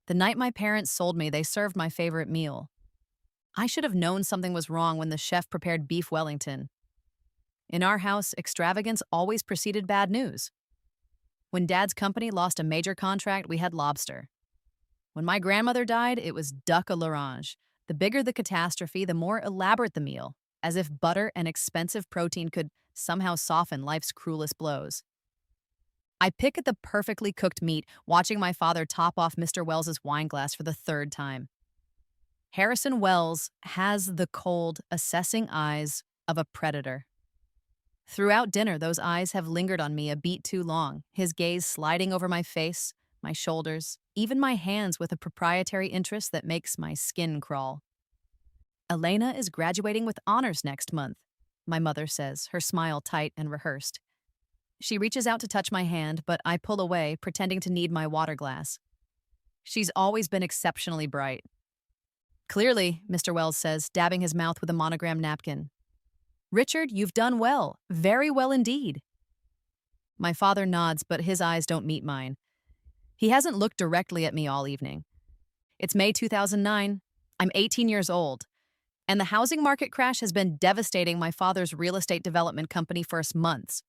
The night my parents sold me, they served my favorite meal. I should have known something was wrong when the chef prepared beef Wellington. In our house, extravagance always preceded bad news. When Dad's company lost a major contract, we had lobster. When my grandmother died, it was duck à l'orange. The bigger the catastrophe, the more elaborate the meal, as if butter and expensive protein could somehow soften life's cruelest blows. I pick at the perfectly cooked meat, watching my father top off Mr. Wells's wine glass for the third time. Harrison Wells has the cold, assessing eyes of a predator. Throughout dinner, those eyes have lingered on me a beat too long, his gaze sliding over my face, my shoulders, even my hands with a proprietary interest that makes my skin crawl. Elena is graduating with honors next month, my mother says, her smile tight and rehearsed. She reaches out to touch my hand, but I pull away, pretending to need my water glass. She's always been exceptionally bright. Clearly, Mr. Wells says, dabbing his mouth with a monogram napkin. Richard, you've done well. Very well indeed. My father nods, but his eyes don't meet mine. He hasn't looked directly at me all evening. It's May 2009. I'm 18 years old, and the housing market crash has been devastating my father's real estate development company for months.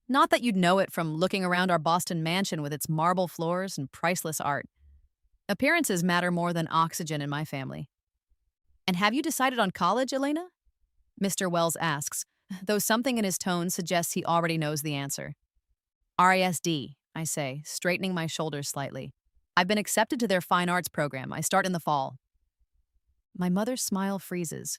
Not that you'd know it from looking around our Boston mansion with its marble floors and priceless art. Appearances matter more than oxygen in my family. And have you decided on college, Elena? Mr. Wells asks, though something in his tone suggests he already knows the answer. RISD, I say, straightening my shoulders slightly. I've been accepted to their fine arts program. I start in the fall. My mother's smile freezes.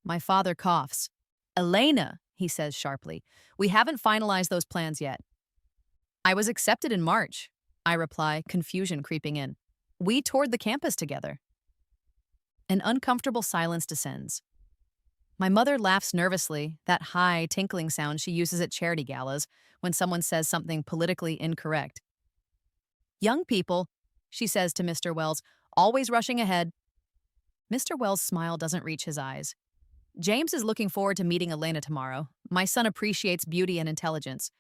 My father coughs. Elena, he says sharply, we haven't finalized those plans yet. I was accepted in March, I reply, confusion creeping in. We toured the campus together. An uncomfortable silence descends. My mother laughs nervously, that high, tinkling sound she uses at charity galas when someone says something politically incorrect. Young people, she says to Mr. Wells, always rushing ahead. Mr. Wells' smile doesn't reach his eyes. James is looking forward to meeting Elena tomorrow. My son appreciates beauty and intelligence.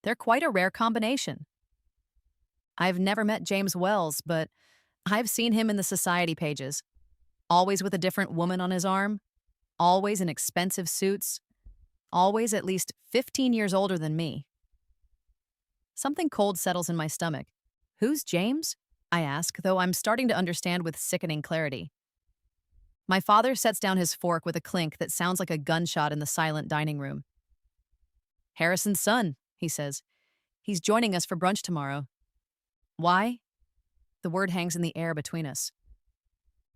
They're quite a rare combination. I've never met James Wells, but I've seen him in the society pages. Always with a different woman on his arm. Always in expensive suits. Always at least 15 years older than me. Something cold settles in my stomach. Who's James? I ask, though I'm starting to understand with sickening clarity. My father sets down his fork with a clink that sounds like a gunshot in the silent dining room. Harrison's son, he says. He's joining us for brunch tomorrow. Why? The word hangs in the air between us.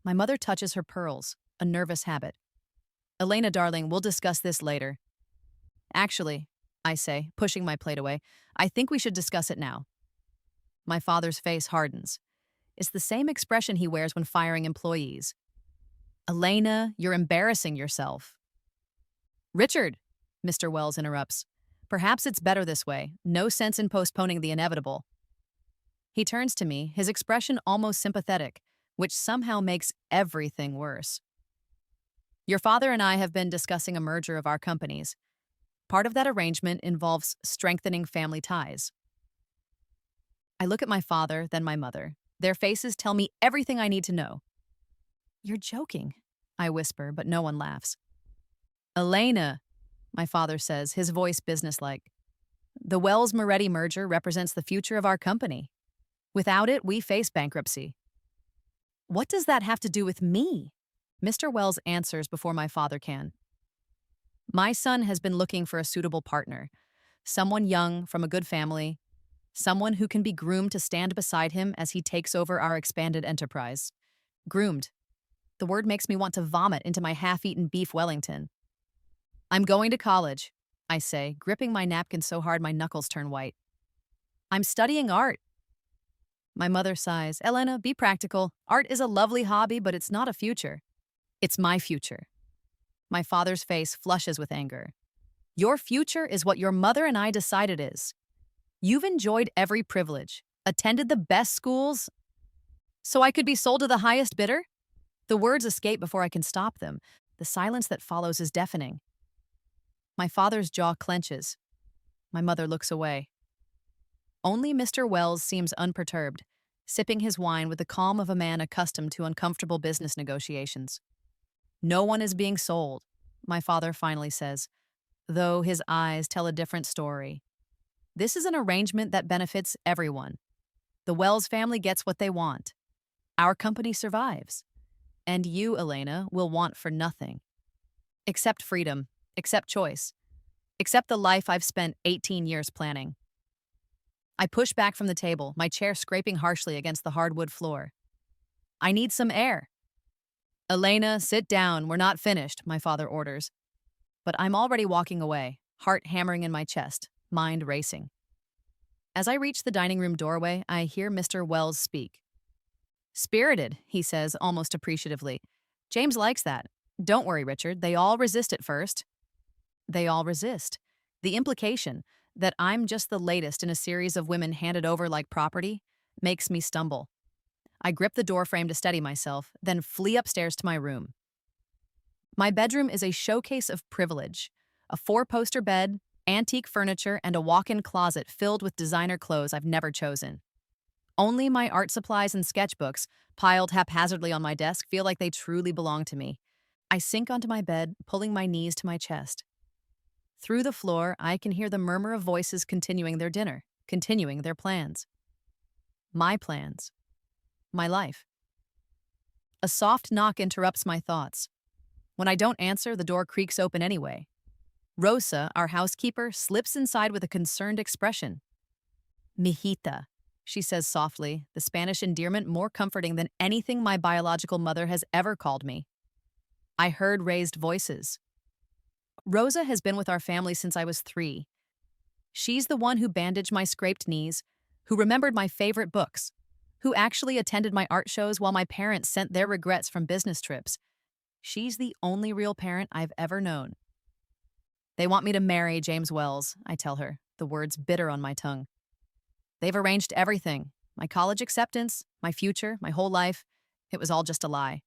My mother touches her pearls, a nervous habit. Elena, darling, we'll discuss this later. Actually, I say, pushing my plate away, I think we should discuss it now. My father's face hardens. It's the same expression he wears when firing employees. Elena, you're embarrassing yourself. Richard, Mr. Wells interrupts. Perhaps it's better this way. No sense in postponing the inevitable. He turns to me, his expression almost sympathetic, which somehow makes everything worse. Your father and I have been discussing a merger of our companies. Part of that arrangement involves strengthening family ties. I look at my father, then my mother. Their faces tell me everything I need to know. You're joking, I whisper, but no one laughs. Elena, my father says, his voice businesslike. The Wells-Moretti merger represents the future of our company. Without it, we face bankruptcy. What does that have to do with me? Mr. Wells answers before my father can. My son has been looking for a suitable partner, someone young, from a good family, someone who can be groomed to stand beside him as he takes over our expanded enterprise. Groomed. The word makes me want to vomit into my half-eaten beef Wellington. I'm going to college, I say, gripping my napkin so hard my knuckles turn white. I'm studying art. My mother sighs. Elena, be practical. Art is a lovely hobby, but it's not a future. It's my future. My father's face flushes with anger. Your future is what your mother and I decide it is. You've enjoyed every privilege, attended the best schools, so I could be sold to the highest bidder? The words escape before I can stop them. The silence that follows is deafening. My father's jaw clenches. My mother looks away. Only Mr. Wells seems unperturbed, sipping his wine with the calm of a man accustomed to uncomfortable business negotiations. No one is being sold, my father finally says, though his eyes tell a different story. This is an arrangement that benefits everyone. The Wells family gets what they want. Our company survives. And you, Elena, will want for nothing. Except freedom, except choice, except the life I've spent 18 years planning. I push back from the table, my chair scraping harshly against the hardwood floor. I need some air. Elena, sit down. We're not finished, my father orders. But I'm already walking away, heart hammering in my chest, mind racing. As I reach the dining room doorway, I hear Mr. Wells speak. Spirited, he says, almost appreciatively. James likes that. Don't worry, Richard. They all resist at first. They all resist. The implication that I'm just the latest in a series of women handed over like property makes me stumble. I grip the doorframe to steady myself, then flee upstairs to my room. My bedroom is a showcase of privilege. A four-poster bed, antique furniture, and a walk-in closet filled with designer clothes I've never chosen. Only my art supplies and sketchbooks, piled haphazardly on my desk, feel like they truly belong to me. I sink onto my bed, pulling my knees to my chest. Through the floor, I can hear the murmur of voices continuing their dinner, continuing their plans. My plans. My life. A soft knock interrupts my thoughts. When I don't answer, the door creaks open anyway. Rosa, our housekeeper, slips inside with a concerned expression. Mijita, she says softly, the Spanish endearment more comforting than anything my biological mother has ever called me. I heard raised voices. Rosa has been with our family since I was 3. She's the one who bandaged my scraped knees, who remembered my favorite books, who actually attended my art shows while my parents sent their regrets from business trips. She's the only real parent I've ever known. They want me to marry James Wells, I tell her, the words bitter on my tongue. They've arranged everything, my college acceptance, my future, my whole life. It was all just a lie.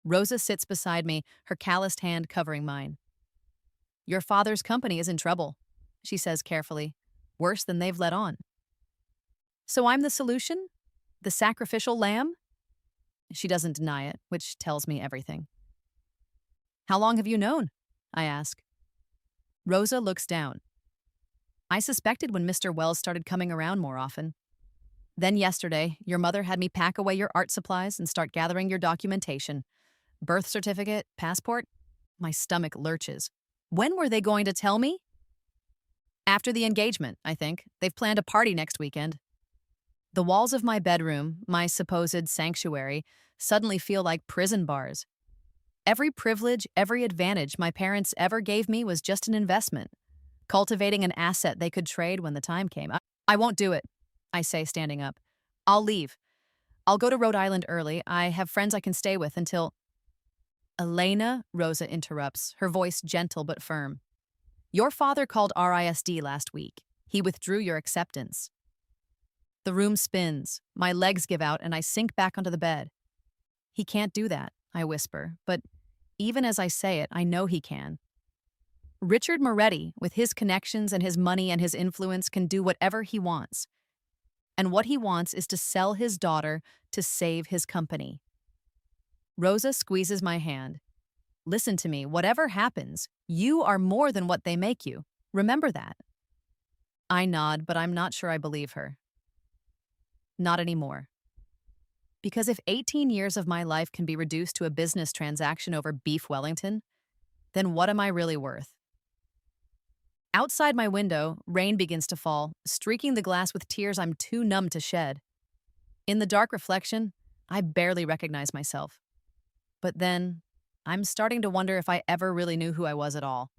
Rosa sits beside me, her calloused hand covering mine. Your father's company is in trouble, she says carefully, worse than they've let on. So I'm the solution? The sacrificial lamb? She doesn't deny it, which tells me everything. How long have you known? I ask. Rosa looks down. I suspected when Mr. Wells started coming around more often. Then yesterday, your mother had me pack away your art supplies and start gathering your documentation. Birth certificate, passport. My stomach lurches. When were they going to tell me? After the engagement, I think. They've planned a party next weekend. The walls of my bedroom, my supposed sanctuary, suddenly feel like prison bars. Every privilege, every advantage my parents ever gave me was just an investment, cultivating an asset they could trade when the time came. I won't do it, I say, standing up. I'll leave. I'll go to Rhode Island early. I have friends I can stay with until... Elena, Rosa interrupts, her voice gentle but firm. Your father called RISD last week. He withdrew your acceptance. The room spins, my legs give out, and I sink back onto the bed. He can't do that, I whisper, but even as I say it, I know he can. Richard Moretti, with his connections and his money and his influence, can do whatever he wants. And what he wants is to sell his daughter to save his company. Rosa squeezes my hand. Listen to me, whatever happens, you are more than what they make you. Remember that. I nod, but I'm not sure I believe her. Not anymore. Because if 18 years of my life can be reduced to a business transaction over beef Wellington, then what am I really worth? Outside my window, rain begins to fall, streaking the glass with tears I'm too numb to shed. In the dark reflection, I barely recognize myself. But then, I'm starting to wonder if I ever really knew who I was at all.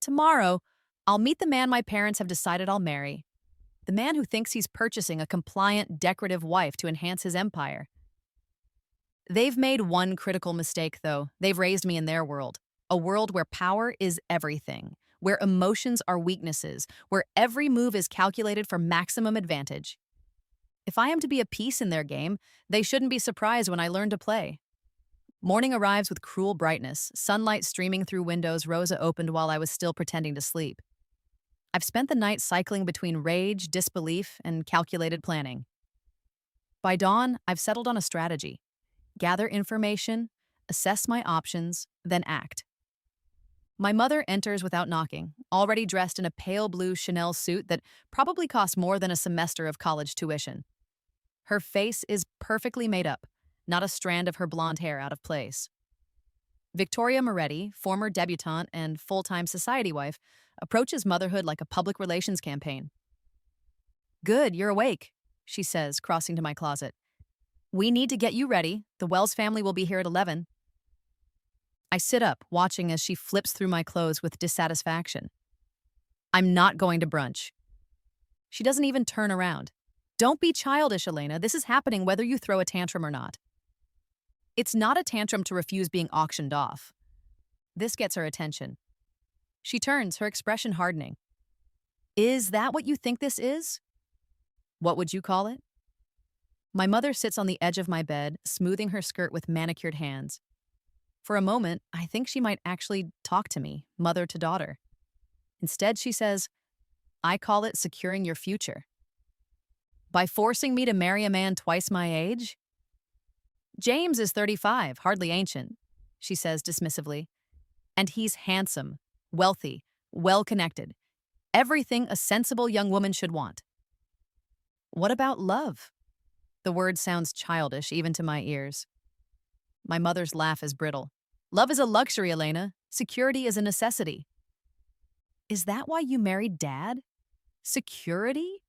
Tomorrow, I'll meet the man my parents have decided I'll marry. The man who thinks he's purchasing a compliant, decorative wife to enhance his empire. They've made one critical mistake, though. They've raised me in their world. A world where power is everything, where emotions are weaknesses, where every move is calculated for maximum advantage. If I am to be a piece in their game, they shouldn't be surprised when I learn to play. Morning arrives with cruel brightness, sunlight streaming through windows Rosa opened while I was still pretending to sleep. I've spent the night cycling between rage, disbelief, and calculated planning. By dawn, I've settled on a strategy: gather information, assess my options, then act. My mother enters without knocking, already dressed in a pale blue Chanel suit that probably cost more than a semester of college tuition. Her face is perfectly made up, not a strand of her blonde hair out of place. Victoria Moretti, former debutante and full-time society wife, approaches motherhood like a public relations campaign. "Good, you're awake," she says, crossing to my closet. "We need to get you ready. The Wells family will be here at 11. I sit up, watching as she flips through my clothes with dissatisfaction. "I'm not going to brunch." She doesn't even turn around. "Don't be childish, Elena. This is happening whether you throw a tantrum or not." It's not a tantrum to refuse being auctioned off. This gets her attention. She turns, her expression hardening. "Is that what you think this is? What would you call it?" My mother sits on the edge of my bed, smoothing her skirt with manicured hands. For a moment, I think she might actually talk to me, mother to daughter. Instead, she says, "I call it securing your future." By forcing me to marry a man twice my age? "James is 35, hardly ancient," she says dismissively. "And he's handsome, wealthy, well-connected. Everything a sensible young woman should want." What about love? The word sounds childish, even to my ears. My mother's laugh is brittle. "Love is a luxury, Elena. Security is a necessity." "Is that why you married Dad? Security?"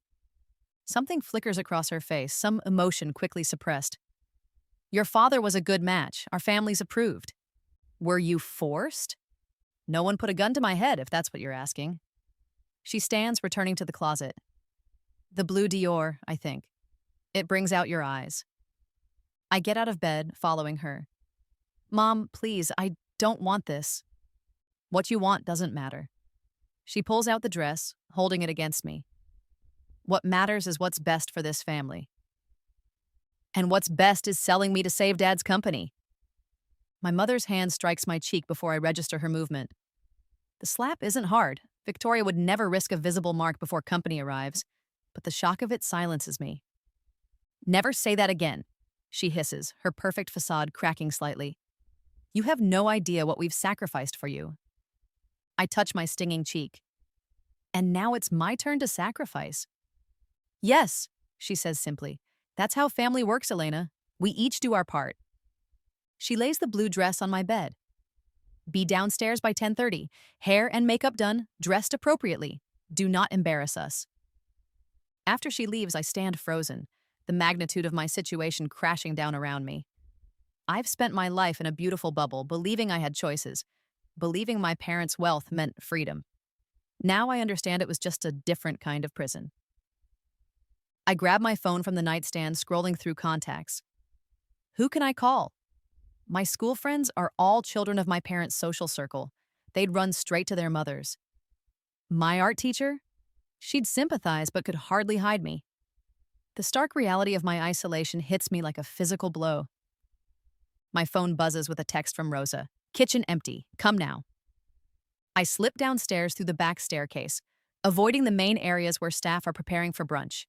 Something flickers across her face, some emotion quickly suppressed. "Your father was a good match. Our families approved." "Were you forced?" "No one put a gun to my head, if that's what you're asking." She stands, returning to the closet. "The blue Dior, I think. It brings out your eyes." I get out of bed, following her. "Mom, please, I don't want this." "What you want doesn't matter." She pulls out the dress, holding it against me. "What matters is what's best for this family. And what's best is selling me to save Dad's company." My mother's hand strikes my cheek before I register her movement. The slap isn't hard. Victoria would never risk a visible mark before company arrives, but the shock of it silences me. "Never say that again," she hisses, her perfect facade cracking slightly. "You have no idea what we've sacrificed for you." I touch my stinging cheek. "And now it's my turn to sacrifice." "Yes," she says simply. "That's how family works, Elena. We each do our part." She lays the blue dress on my bed. "Be downstairs by 10:30. Hair and makeup done, dressed appropriately. Do not embarrass us." After she leaves, I stand frozen, the magnitude of my situation crashing down around me. I've spent my life in a beautiful bubble, believing I had choices, believing my parents' wealth meant freedom. Now I understand it was just a different kind of prison. I grab my phone from the nightstand, scrolling through contacts. Who can I call? My school friends are all children of my parents' social circle. They'd run straight to their mothers. My art teacher? She'd sympathize but could hardly hide me. The stark reality of my isolation hits me like a physical blow. My phone buzzes with a text from Rosa. "Kitchen empty. Come now." I slip downstairs through the back staircase, avoiding the main areas where staff are preparing for brunch.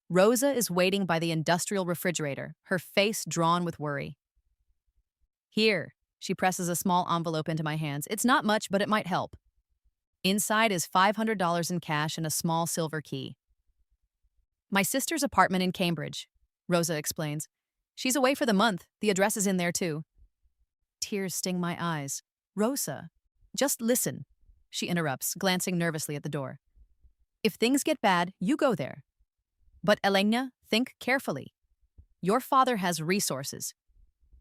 Rosa is waiting by the industrial refrigerator, her face drawn with worry. "Here." She presses a small envelope into my hands. "It's not much, but it might help." Inside is $500 in cash and a small silver key. "My sister's apartment in Cambridge," Rosa explains. "She's away for the month. The address is in there, too." Tears sting my eyes. "Rosa, just listen," she interrupts, glancing nervously at the door. "If things get bad, you go there. But Elena, think carefully. Your father has resources.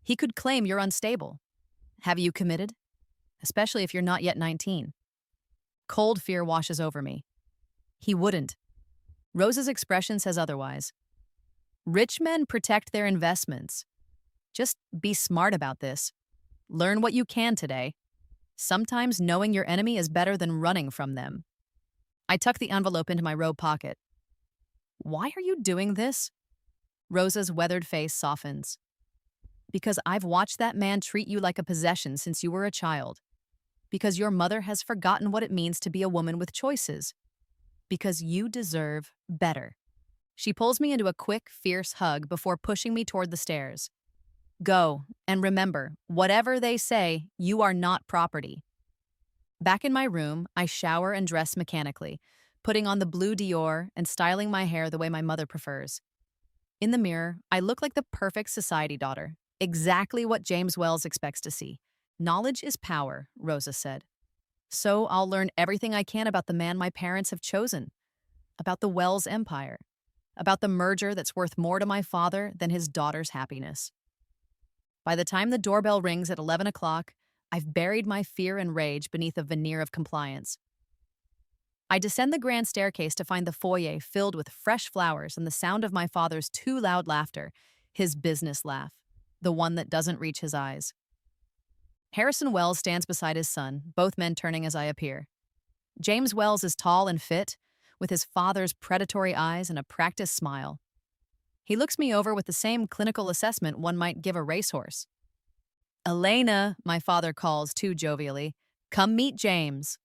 He could claim you're unstable. Have you committed? Especially if you're not yet 19. Cold fear washes over me. He wouldn't. Rosa's expression says otherwise. Rich men protect their investments. Just be smart about this. Learn what you can today. Sometimes knowing your enemy is better than running from them." I tuck the envelope into my robe pocket. "Why are you doing this?" Rosa's weathered face softens. "Because I've watched that man treat you like a possession since you were a child. Because your mother has forgotten what it means to be a woman with choices. Because you deserve better." She pulls me into a quick, fierce hug before pushing me toward the stairs. Go, and remember, whatever they say, you are not property. Back in my room, I shower and dress mechanically, putting on the blue Dior and styling my hair the way my mother prefers. In the mirror, I look like the perfect society daughter, exactly what James Wells expects to see. Knowledge is power, Rosa said. So I'll learn everything I can about the man my parents have chosen, about the Wells empire, about the merger that's worth more to my father than his daughter's happiness. By the time the doorbell rings at 11 o'clock, I've buried my fear and rage beneath a veneer of compliance. I descend the grand staircase to find the foyer filled with fresh flowers and the sound of my father's too loud laughter, his business laugh, the one that doesn't reach his eyes. Harrison Wells stands beside his son, both men turning as I appear. James Wells is tall and fit, with his father's predatory eyes and a practiced smile. He looks me over with the same clinical assessment one might give a racehorse. Elena, my father calls too jovially, come meet James.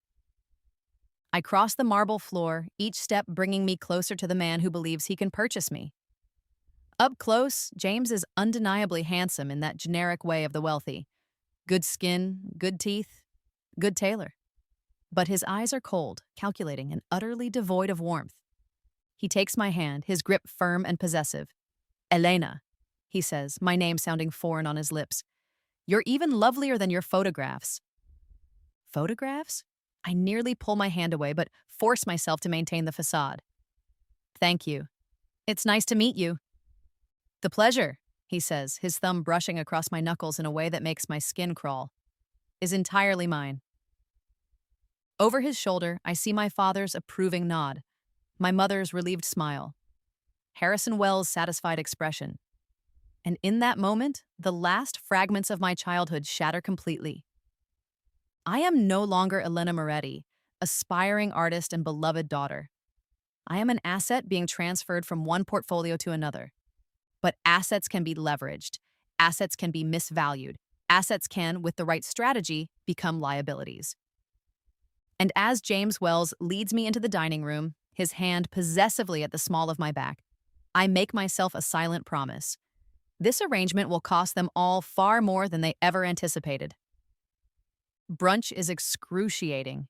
I cross the marble floor, each step bringing me closer to the man who believes he can purchase me. Up close, James is undeniably handsome in that generic way of the wealthy. Good skin, good teeth, good tailor. But his eyes are cold, calculating, and utterly devoid of warmth. He takes my hand, his grip firm and possessive. Elena, he says, my name sounding foreign on his lips. You're even lovelier than your photographs. Photographs? I nearly pull my hand away, but force myself to maintain the facade. Thank you. It's nice to meet you. The pleasure, he says, his thumb brushing across my knuckles in a way that makes my skin crawl, is entirely mine. Over his shoulder, I see my father's approving nod, my mother's relieved smile, Harrison Wells' satisfied expression. And in that moment, the last fragments of my childhood shatter completely. I am no longer Elena Moretti, aspiring artist and beloved daughter. I am an asset being transferred from one portfolio to another. But assets can be leveraged. Assets can be misvalued. Assets can, with the right strategy, become liabilities. And as James Wells leads me into the dining room, his hand possessively at the small of my back, I make myself a silent promise. This arrangement will cost them all far more than they ever anticipated. Brunch is excruciating.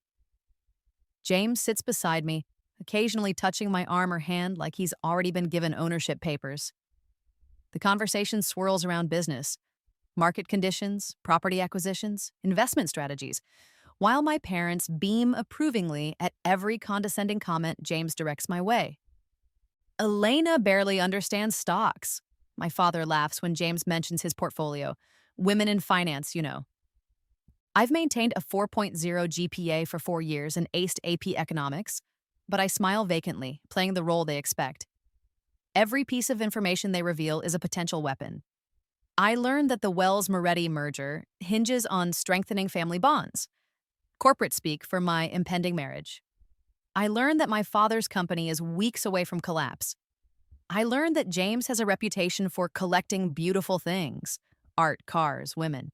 James sits beside me, occasionally touching my arm or hand like he's already been given ownership papers. The conversation swirls around business, market conditions, property acquisitions, investment strategies, while my parents beam approvingly at every condescending comment James directs my way. Elena barely understands stocks. My father laughs when James mentions his portfolio. Women in finance, you know. I've maintained a 4.0 GPA for 4 years and aced AP economics, but I smile vacantly, playing the role they expect. Every piece of information they reveal is a potential weapon. I learned that the Wells-Moretti merger hinges on strengthening family bonds, corporate speak for my impending marriage. I learned that my father's company is weeks away from collapse. I learned that James has a reputation for collecting beautiful things, art, cars, women.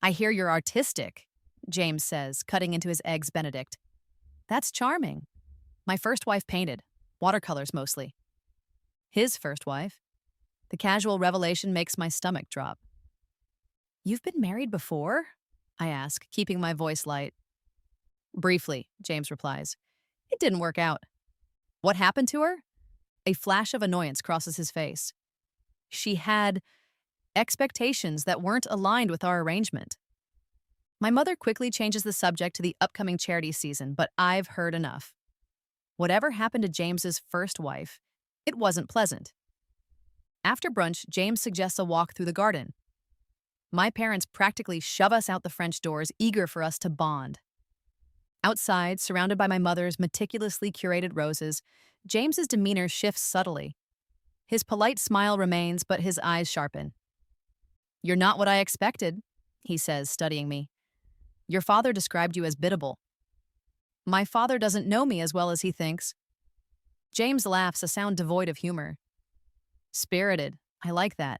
I hear you're artistic, James says, cutting into his eggs Benedict. That's charming. My first wife painted, watercolors mostly. His first wife. The casual revelation makes my stomach drop. You've been married before? I ask, keeping my voice light. Briefly, James replies. It didn't work out. What happened to her? A flash of annoyance crosses his face. She had expectations that weren't aligned with our arrangement. My mother quickly changes the subject to the upcoming charity season, but I've heard enough. Whatever happened to James's first wife, it wasn't pleasant. After brunch, James suggests a walk through the garden. My parents practically shove us out the French doors, eager for us to bond. Outside, surrounded by my mother's meticulously curated roses, James's demeanor shifts subtly. His polite smile remains, but his eyes sharpen. You're not what I expected, he says, studying me. Your father described you as biddable. My father doesn't know me as well as he thinks. James laughs, a sound devoid of humor. Spirited, I like that.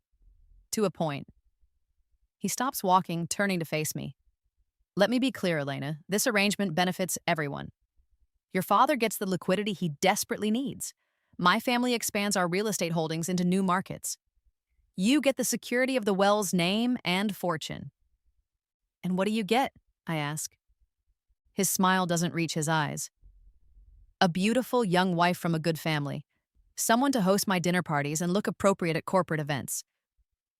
To a point. He stops walking, turning to face me. Let me be clear, Elena. This arrangement benefits everyone. Your father gets the liquidity he desperately needs. My family expands our real estate holdings into new markets. You get the security of the Wells name and fortune. And what do you get? I ask. His smile doesn't reach his eyes. A beautiful young wife from a good family. Someone to host my dinner parties and look appropriate at corporate events.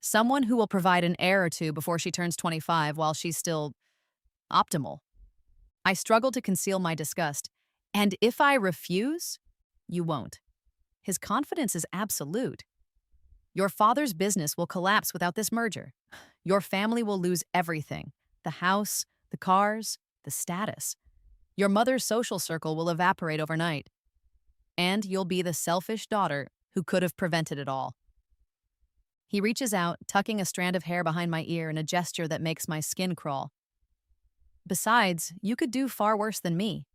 Someone who will provide an heir or two before she turns 25 while she's still optimal. I struggle to conceal my disgust. And if I refuse, you won't. His confidence is absolute. Your father's business will collapse without this merger. Your family will lose everything: the house, the cars, the status. Your mother's social circle will evaporate overnight. And you'll be the selfish daughter who could have prevented it all. He reaches out, tucking a strand of hair behind my ear in a gesture that makes my skin crawl. Besides, you could do far worse than me.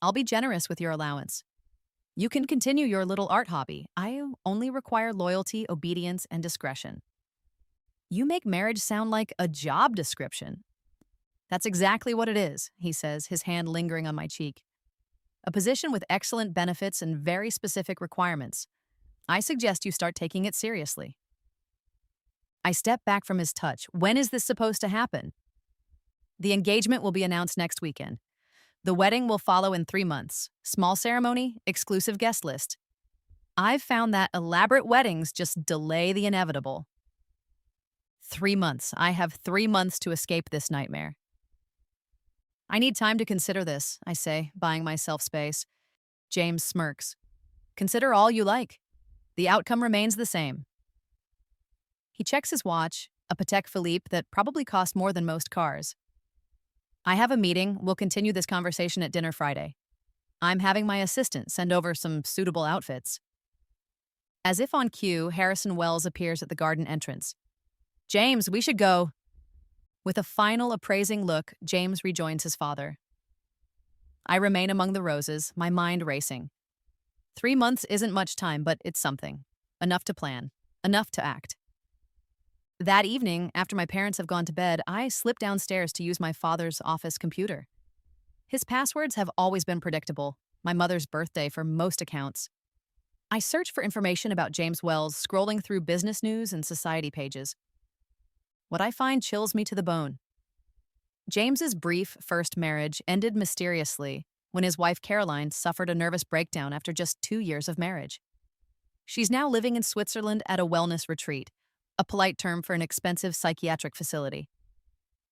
I'll be generous with your allowance. You can continue your little art hobby. I only require loyalty, obedience, and discretion. You make marriage sound like a job description. That's exactly what it is, he says, his hand lingering on my cheek. A position with excellent benefits and very specific requirements. I suggest you start taking it seriously. I step back from his touch. When is this supposed to happen? The engagement will be announced next weekend. The wedding will follow in 3 months. Small ceremony, exclusive guest list. I've found that elaborate weddings just delay the inevitable. 3 months. I have 3 months to escape this nightmare. I need time to consider this, I say, buying myself space. James smirks. Consider all you like. The outcome remains the same. He checks his watch, a Patek Philippe that probably cost more than most cars. I have a meeting. We'll continue this conversation at dinner Friday. I'm having my assistant send over some suitable outfits. As if on cue, Harrison Wells appears at the garden entrance. James, we should go. With a final appraising look, James rejoins his father. I remain among the roses, my mind racing. 3 months isn't much time, but it's something. Enough to plan. Enough to act. That evening, after my parents have gone to bed, I slip downstairs to use my father's office computer. His passwords have always been predictable, my mother's birthday for most accounts. I search for information about James Wells, scrolling through business news and society pages. What I find chills me to the bone. James's brief first marriage ended mysteriously when his wife Caroline suffered a nervous breakdown after just 2 years of marriage. She's now living in Switzerland at a wellness retreat, a polite term for an expensive psychiatric facility.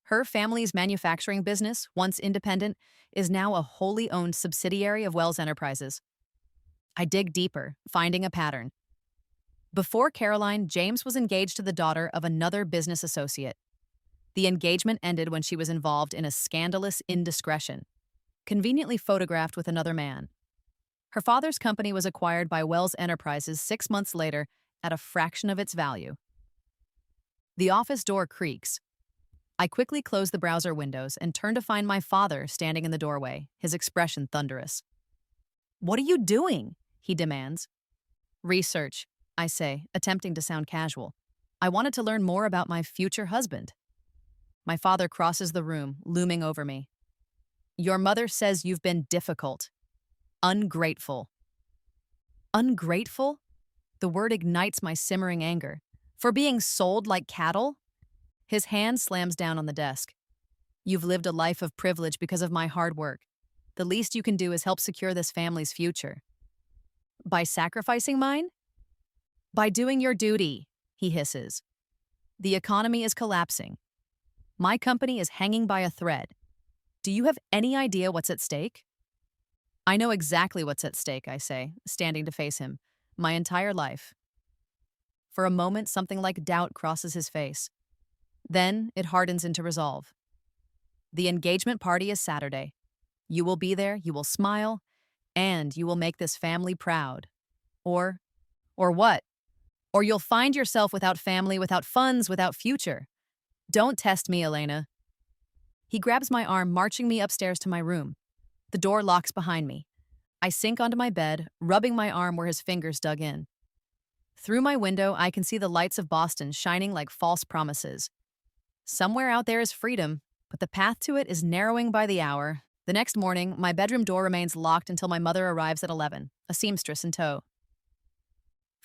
Her family's manufacturing business, once independent, is now a wholly owned subsidiary of Wells Enterprises. I dig deeper, finding a pattern. Before Caroline, James was engaged to the daughter of another business associate. The engagement ended when she was involved in a scandalous indiscretion, conveniently photographed with another man. Her father's company was acquired by Wells Enterprises 6 months later at a fraction of its value. The office door creaks. I quickly close the browser windows and turn to find my father standing in the doorway, his expression thunderous. What are you doing? He demands. Research, I say, attempting to sound casual. I wanted to learn more about my future husband. My father crosses the room, looming over me. Your mother says you've been difficult. Ungrateful. Ungrateful? The word ignites my simmering anger. For being sold like cattle? His hand slams down on the desk. You've lived a life of privilege because of my hard work. The least you can do is help secure this family's future. By sacrificing mine? By doing your duty, he hisses. The economy is collapsing. My company is hanging by a thread. Do you have any idea what's at stake? I know exactly what's at stake, I say, standing to face him. My entire life. For a moment, something like doubt crosses his face. Then it hardens into resolve. The engagement party is Saturday. You will be there, you will smile, and you will make this family proud. Or what? Or you'll find yourself without family, without funds, without future. Don't test me, Elena. He grabs my arm, marching me upstairs to my room. The door locks behind me. I sink onto my bed, rubbing my arm where his fingers dug in. Through my window, I can see the lights of Boston shining like false promises. Somewhere out there is freedom, but the path to it is narrowing by the hour. The next morning, my bedroom door remains locked until my mother arrives at 11, a seamstress in tow.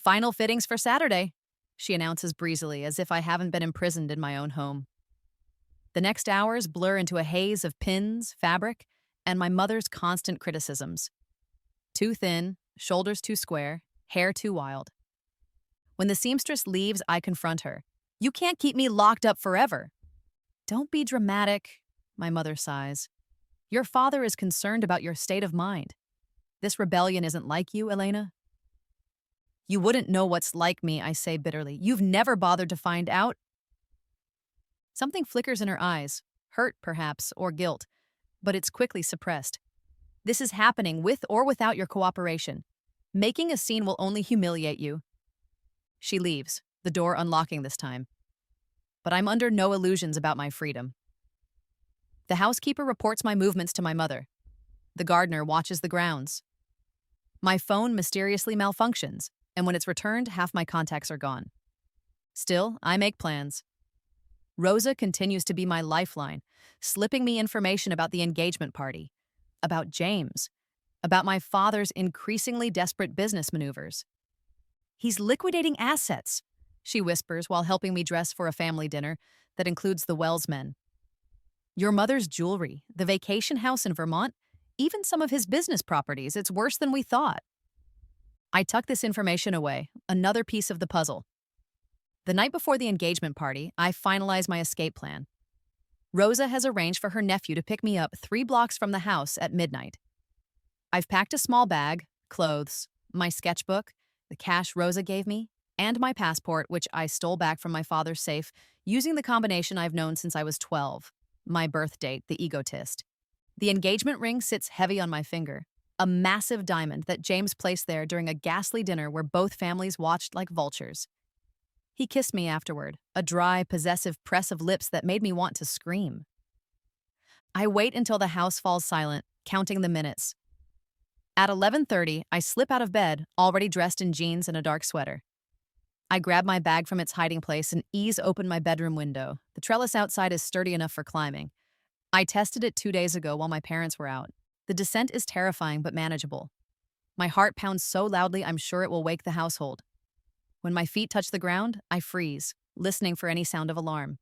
Final fittings for Saturday, she announces breezily as if I haven't been imprisoned in my own home. The next hours blur into a haze of pins, fabric, and my mother's constant criticisms. Too thin, shoulders too square, hair too wild. When the seamstress leaves, I confront her. You can't keep me locked up forever. Don't be dramatic, my mother sighs. Your father is concerned about your state of mind. This rebellion isn't like you, Elena. You wouldn't know what's like me, I say bitterly. You've never bothered to find out. Something flickers in her eyes, hurt perhaps, or guilt, but it's quickly suppressed. This is happening with or without your cooperation. Making a scene will only humiliate you. She leaves, the door unlocking this time. But I'm under no illusions about my freedom. The housekeeper reports my movements to my mother. The gardener watches the grounds. My phone mysteriously malfunctions, and when it's returned, half my contacts are gone. Still, I make plans. Rosa continues to be my lifeline, slipping me information about the engagement party, about James, about my father's increasingly desperate business maneuvers. He's liquidating assets, she whispers while helping me dress for a family dinner that includes the Wells men. Your mother's jewelry, the vacation house in Vermont, even some of his business properties, it's worse than we thought. I tuck this information away, another piece of the puzzle. The night before the engagement party, I finalize my escape plan. Rosa has arranged for her nephew to pick me up 3 blocks from the house at midnight. I've packed a small bag, clothes, my sketchbook, the cash Rosa gave me, and my passport, which I stole back from my father's safe using the combination I've known since I was 12, my birth date, the egotist. The engagement ring sits heavy on my finger, a massive diamond that James placed there during a ghastly dinner where both families watched like vultures. He kissed me afterward, a dry, possessive press of lips that made me want to scream. I wait until the house falls silent, counting the minutes. At 11:30, I slip out of bed, already dressed in jeans and a dark sweater. I grab my bag from its hiding place and ease open my bedroom window. The trellis outside is sturdy enough for climbing. I tested it 2 days ago while my parents were out. The descent is terrifying but manageable. My heart pounds so loudly I'm sure it will wake the household. When my feet touch the ground, I freeze, listening for any sound of alarm.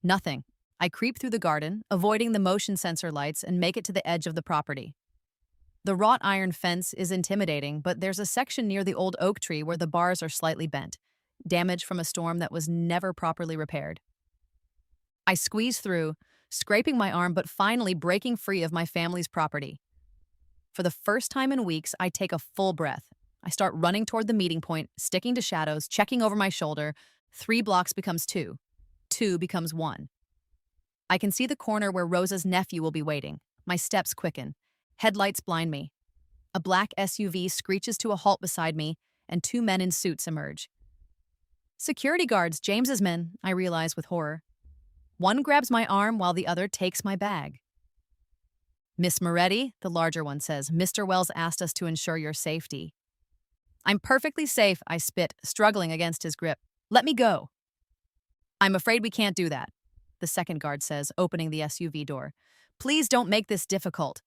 Nothing. I creep through the garden, avoiding the motion sensor lights, and make it to the edge of the property. The wrought iron fence is intimidating, but there's a section near the old oak tree where the bars are slightly bent, damage from a storm that was never properly repaired. I squeeze through, scraping my arm but finally breaking free of my family's property. For the first time in weeks, I take a full breath. I start running toward the meeting point, sticking to shadows, checking over my shoulder. 3 blocks becomes 2. 2 becomes 1. I can see the corner where Rosa's nephew will be waiting. My steps quicken. Headlights blind me. A black SUV screeches to a halt beside me, and 2 men in suits emerge. Security guards, James's men, I realize with horror. One grabs my arm while the other takes my bag. Miss Moretti, the larger one says, Mr. Wells asked us to ensure your safety. I'm perfectly safe, I spit, struggling against his grip. Let me go. I'm afraid we can't do that, the second guard says, opening the SUV door. Please don't make this difficult.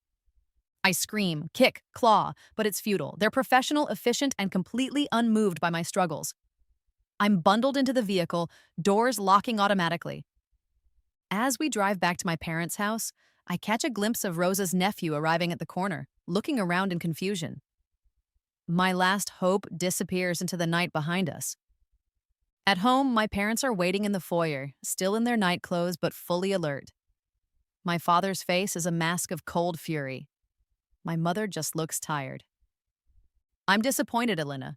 I scream, kick, claw, but it's futile. They're professional, efficient, and completely unmoved by my struggles. I'm bundled into the vehicle, doors locking automatically. As we drive back to my parents' house, I catch a glimpse of Rosa's nephew arriving at the corner, looking around in confusion. My last hope disappears into the night behind us. At home, my parents are waiting in the foyer, still in their night clothes but fully alert. My father's face is a mask of cold fury. My mother just looks tired. I'm disappointed, Elena,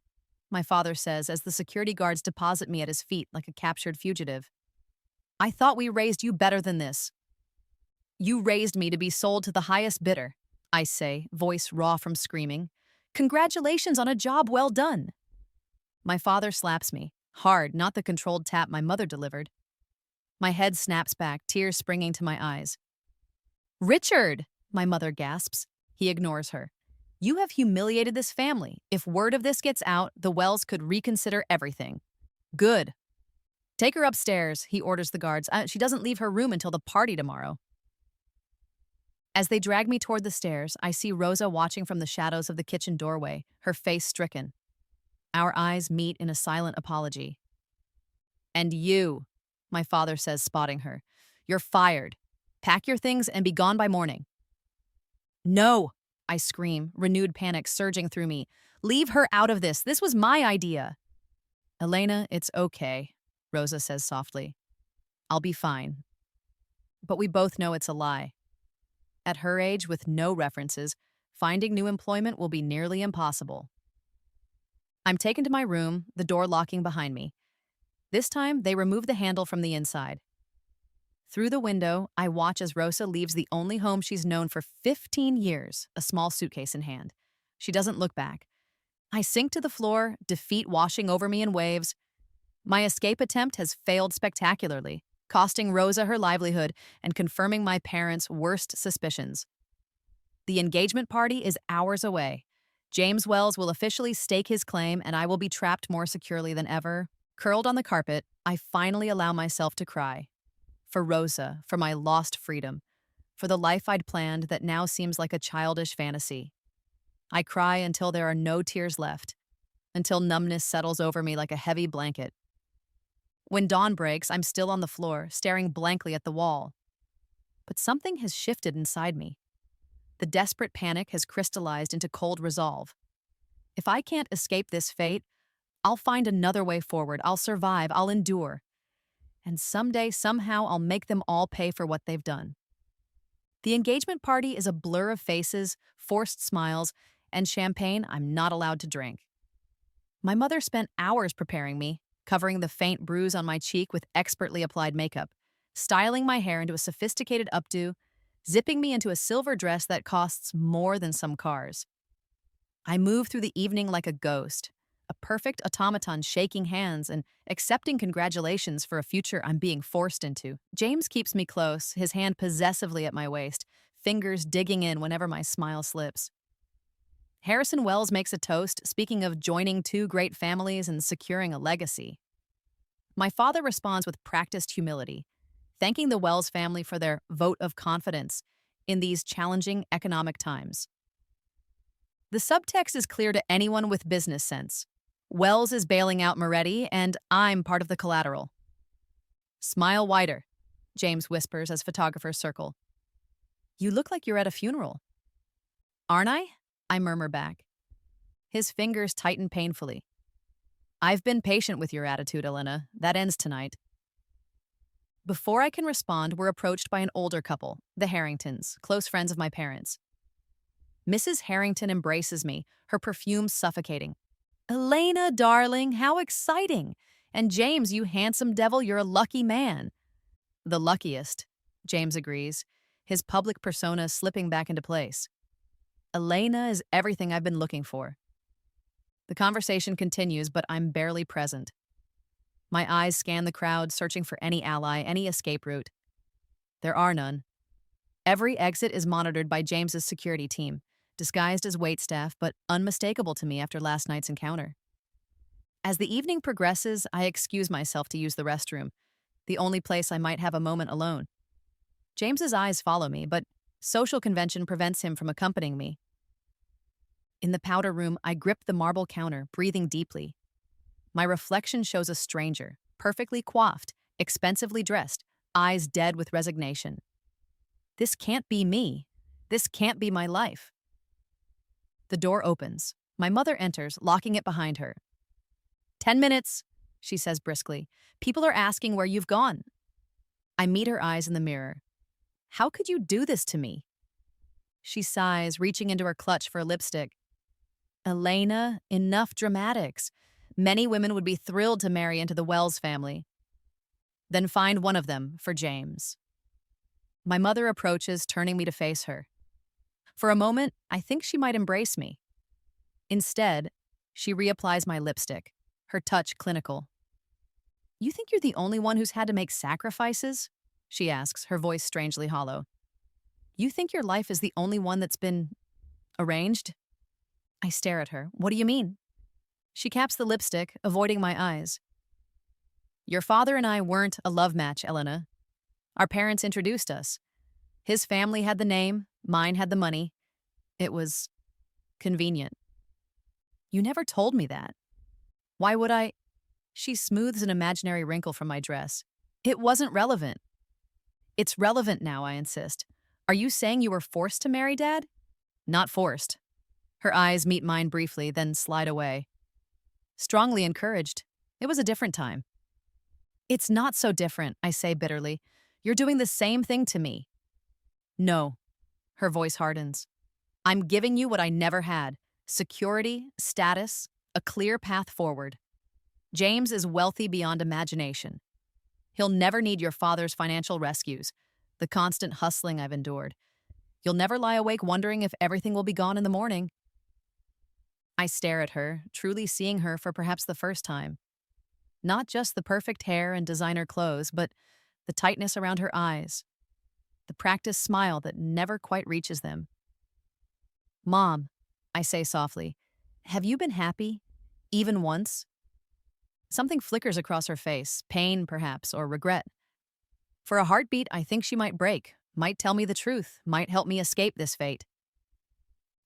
my father says as the security guards deposit me at his feet like a captured fugitive. I thought we raised you better than this. You raised me to be sold to the highest bidder, I say, voice raw from screaming. Congratulations on a job well done. My father slaps me, hard, not the controlled tap my mother delivered. My head snaps back, tears springing to my eyes. Richard, my mother gasps. He ignores her. You have humiliated this family. If word of this gets out, the Wells could reconsider everything. Good. Take her upstairs, he orders the guards. She doesn't leave her room until the party tomorrow. As they drag me toward the stairs, I see Rosa watching from the shadows of the kitchen doorway, her face stricken. Our eyes meet in a silent apology. "And you," my father says, spotting her. "You're fired. Pack your things and be gone by morning." "No!" I scream, renewed panic surging through me. "Leave her out of this. This was my idea." "Elena, it's okay," Rosa says softly. "I'll be fine." But we both know it's a lie. At her age, with no references, finding new employment will be nearly impossible. I'm taken to my room, the door locking behind me. This time, they remove the handle from the inside. Through the window, I watch as Rosa leaves the only home she's known for 15 years, a small suitcase in hand. She doesn't look back. I sink to the floor, defeat washing over me in waves. My escape attempt has failed spectacularly, costing Rosa her livelihood and confirming my parents' worst suspicions. The engagement party is hours away. James Wells will officially stake his claim, and I will be trapped more securely than ever. Curled on the carpet, I finally allow myself to cry. For Rosa, for my lost freedom, for the life I'd planned that now seems like a childish fantasy. I cry until there are no tears left, until numbness settles over me like a heavy blanket. When dawn breaks, I'm still on the floor, staring blankly at the wall. But something has shifted inside me. The desperate panic has crystallized into cold resolve. If I can't escape this fate, I'll find another way forward. I'll survive. I'll endure. And someday, somehow, I'll make them all pay for what they've done. The engagement party is a blur of faces, forced smiles, and champagne I'm not allowed to drink. My mother spent hours preparing me, covering the faint bruise on my cheek with expertly applied makeup, styling my hair into a sophisticated updo, zipping me into a silver dress that costs more than some cars. I move through the evening like a ghost, a perfect automaton shaking hands and accepting congratulations for a future I'm being forced into. James keeps me close, his hand possessively at my waist, fingers digging in whenever my smile slips. Harrison Wells makes a toast, speaking of joining two great families and securing a legacy. My father responds with practiced humility, thanking the Wells family for their vote of confidence in these challenging economic times. The subtext is clear to anyone with business sense. Wells is bailing out Moretti, and I'm part of the collateral. "Smile wider," James whispers as photographers circle. "You look like you're at a funeral." "Aren't I?" I murmur back. His fingers tighten painfully. "I've been patient with your attitude, Elena. That ends tonight." Before I can respond, we're approached by an older couple, the Harringtons, close friends of my parents. Mrs. Harrington embraces me, her perfume suffocating. "Elena, darling, how exciting! And James, you handsome devil, you're a lucky man." "The luckiest," James agrees, his public persona slipping back into place. "Elena is everything I've been looking for." The conversation continues, but I'm barely present. My eyes scan the crowd, searching for any ally, any escape route. There are none. Every exit is monitored by James's security team, disguised as waitstaff, but unmistakable to me after last night's encounter. As the evening progresses, I excuse myself to use the restroom, the only place I might have a moment alone. James's eyes follow me, but social convention prevents him from accompanying me. In the powder room, I grip the marble counter, breathing deeply. My reflection shows a stranger, perfectly coiffed, expensively dressed, eyes dead with resignation. This can't be me. This can't be my life. The door opens. My mother enters, locking it behind her. 10 minutes, she says briskly. "People are asking where you've gone." I meet her eyes in the mirror. "How could you do this to me?" She sighs, reaching into her clutch for a lipstick. "Elena, enough dramatics. Many women would be thrilled to marry into the Wells family." "Then find one of them for James." My mother approaches, turning me to face her. For a moment, I think she might embrace me. Instead, she reapplies my lipstick, her touch clinical. "You think you're the only one who's had to make sacrifices?" she asks, her voice strangely hollow. "You think your life is the only one that's been arranged?" I stare at her. "What do you mean?" She caps the lipstick, avoiding my eyes. "Your father and I weren't a love match, Elena. Our parents introduced us. His family had the name, mine had the money. It was convenient." "You never told me that." Why would I? She smooths an imaginary wrinkle from my dress. It wasn't relevant. It's relevant now, I insist. Are you saying you were forced to marry Dad? Not forced. Her eyes meet mine briefly, then slide away. Strongly encouraged. It was a different time. It's not so different, I say bitterly. You're doing the same thing to me. No. Her voice hardens. I'm giving you what I never had: security, status, a clear path forward. James is wealthy beyond imagination. He'll never need your father's financial rescues, the constant hustling I've endured. You'll never lie awake wondering if everything will be gone in the morning. I stare at her, truly seeing her for perhaps the first time. Not just the perfect hair and designer clothes, but the tightness around her eyes, the practiced smile that never quite reaches them. Mom, I say softly, have you been happy? Even once? Something flickers across her face, pain perhaps, or regret. For a heartbeat, I think she might break, might tell me the truth, might help me escape this fate.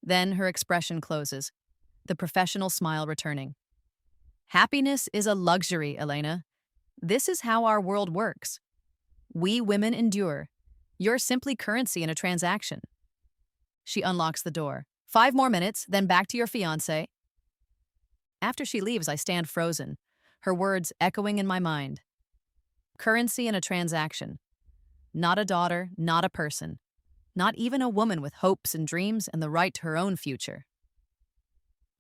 Then her expression closes, the professional smile returning. Happiness is a luxury, Elena. This is how our world works. We women endure. You're simply currency in a transaction. She unlocks the door. 5 more minutes, then back to your fiancé. After she leaves, I stand frozen, her words echoing in my mind. Currency in a transaction. Not a daughter, not a person. Not even a woman with hopes and dreams and the right to her own future.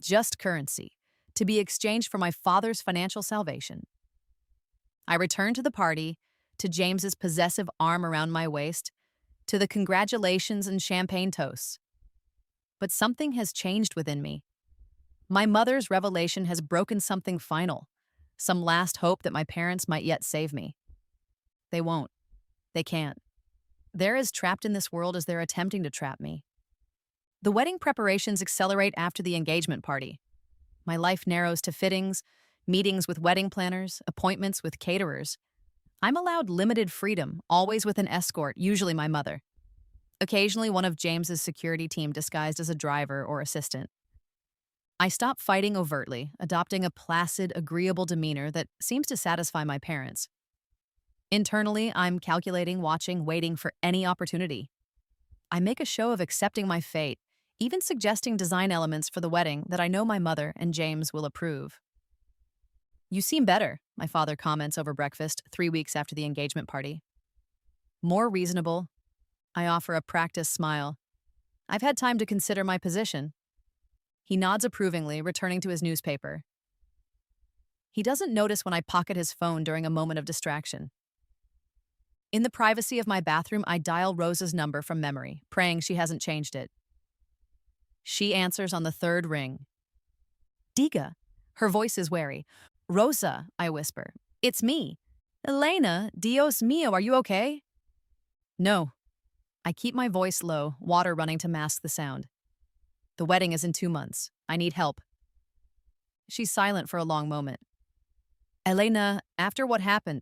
Just currency, to be exchanged for my father's financial salvation. I return to the party, to James's possessive arm around my waist, to the congratulations and champagne toasts. But something has changed within me. My mother's revelation has broken something final, some last hope that my parents might yet save me. They won't. They can't. They're as trapped in this world as they're attempting to trap me. The wedding preparations accelerate after the engagement party. My life narrows to fittings, meetings with wedding planners, appointments with caterers. I'm allowed limited freedom, always with an escort, usually my mother. Occasionally one of James's security team disguised as a driver or assistant. I stop fighting overtly, adopting a placid, agreeable demeanor that seems to satisfy my parents. Internally, I'm calculating, watching, waiting for any opportunity. I make a show of accepting my fate, even suggesting design elements for the wedding that I know my mother and James will approve. You seem better, my father comments over breakfast 3 weeks after the engagement party. More reasonable. I offer a practiced smile. I've had time to consider my position. He nods approvingly, returning to his newspaper. He doesn't notice when I pocket his phone during a moment of distraction. In the privacy of my bathroom, I dial Rosa's number from memory, praying she hasn't changed it. She answers on the 3rd ring. Diga. Her voice is wary. Rosa, I whisper. It's me. Elena, Dios mío, are you okay? No. I keep my voice low, water running to mask the sound. The wedding is in 2 months. I need help. She's silent for a long moment. Elena, after what happened,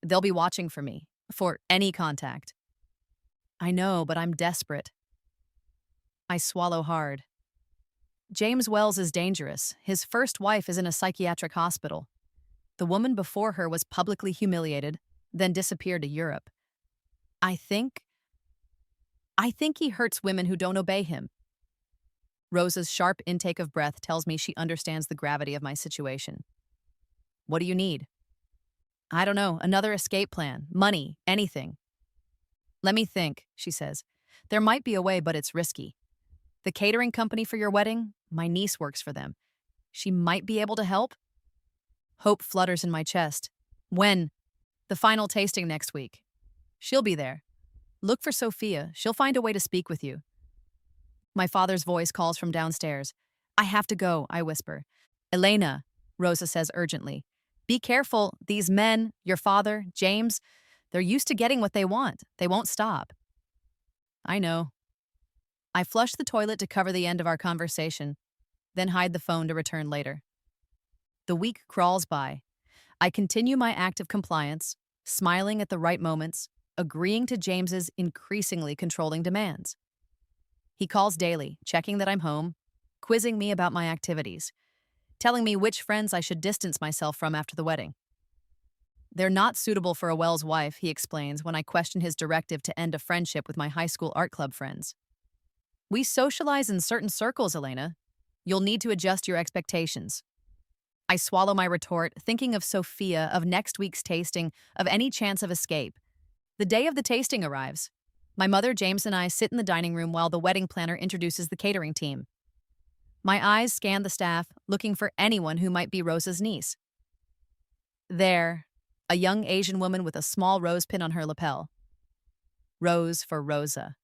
they'll be watching for me, for any contact. I know, but I'm desperate. I swallow hard. James Wells is dangerous. His first wife is in a psychiatric hospital. The woman before her was publicly humiliated, then disappeared to Europe. I think he hurts women who don't obey him. Rosa's sharp intake of breath tells me she understands the gravity of my situation. What do you need? I don't know, another escape plan, money, anything. Let me think, she says. There might be a way, but it's risky. The catering company for your wedding, my niece works for them. She might be able to help? Hope flutters in my chest. When? The final tasting next week. She'll be there. Look for Sophia. She'll find a way to speak with you. My father's voice calls from downstairs. I have to go, I whisper. Elena, Rosa says urgently. Be careful. These men, your father, James, they're used to getting what they want. They won't stop. I know. I flush the toilet to cover the end of our conversation, then hide the phone to return later. The week crawls by. I continue my act of compliance, smiling at the right moments, agreeing to James's increasingly controlling demands. He calls daily, checking that I'm home, quizzing me about my activities. telling me which friends I should distance myself from after the wedding. They're not suitable for a Wells wife, he explains when I question his directive to end a friendship with my high school art club friends. We socialize in certain circles, Elena. You'll need to adjust your expectations. I swallow my retort, thinking of Sophia, of next week's tasting, of any chance of escape. The day of the tasting arrives. My mother, James, and I sit in the dining room while the wedding planner introduces the catering team. My eyes scan the staff, looking for anyone who might be Rosa's niece. There, a young Asian woman with a small rose pin on her lapel. Rose for Rosa.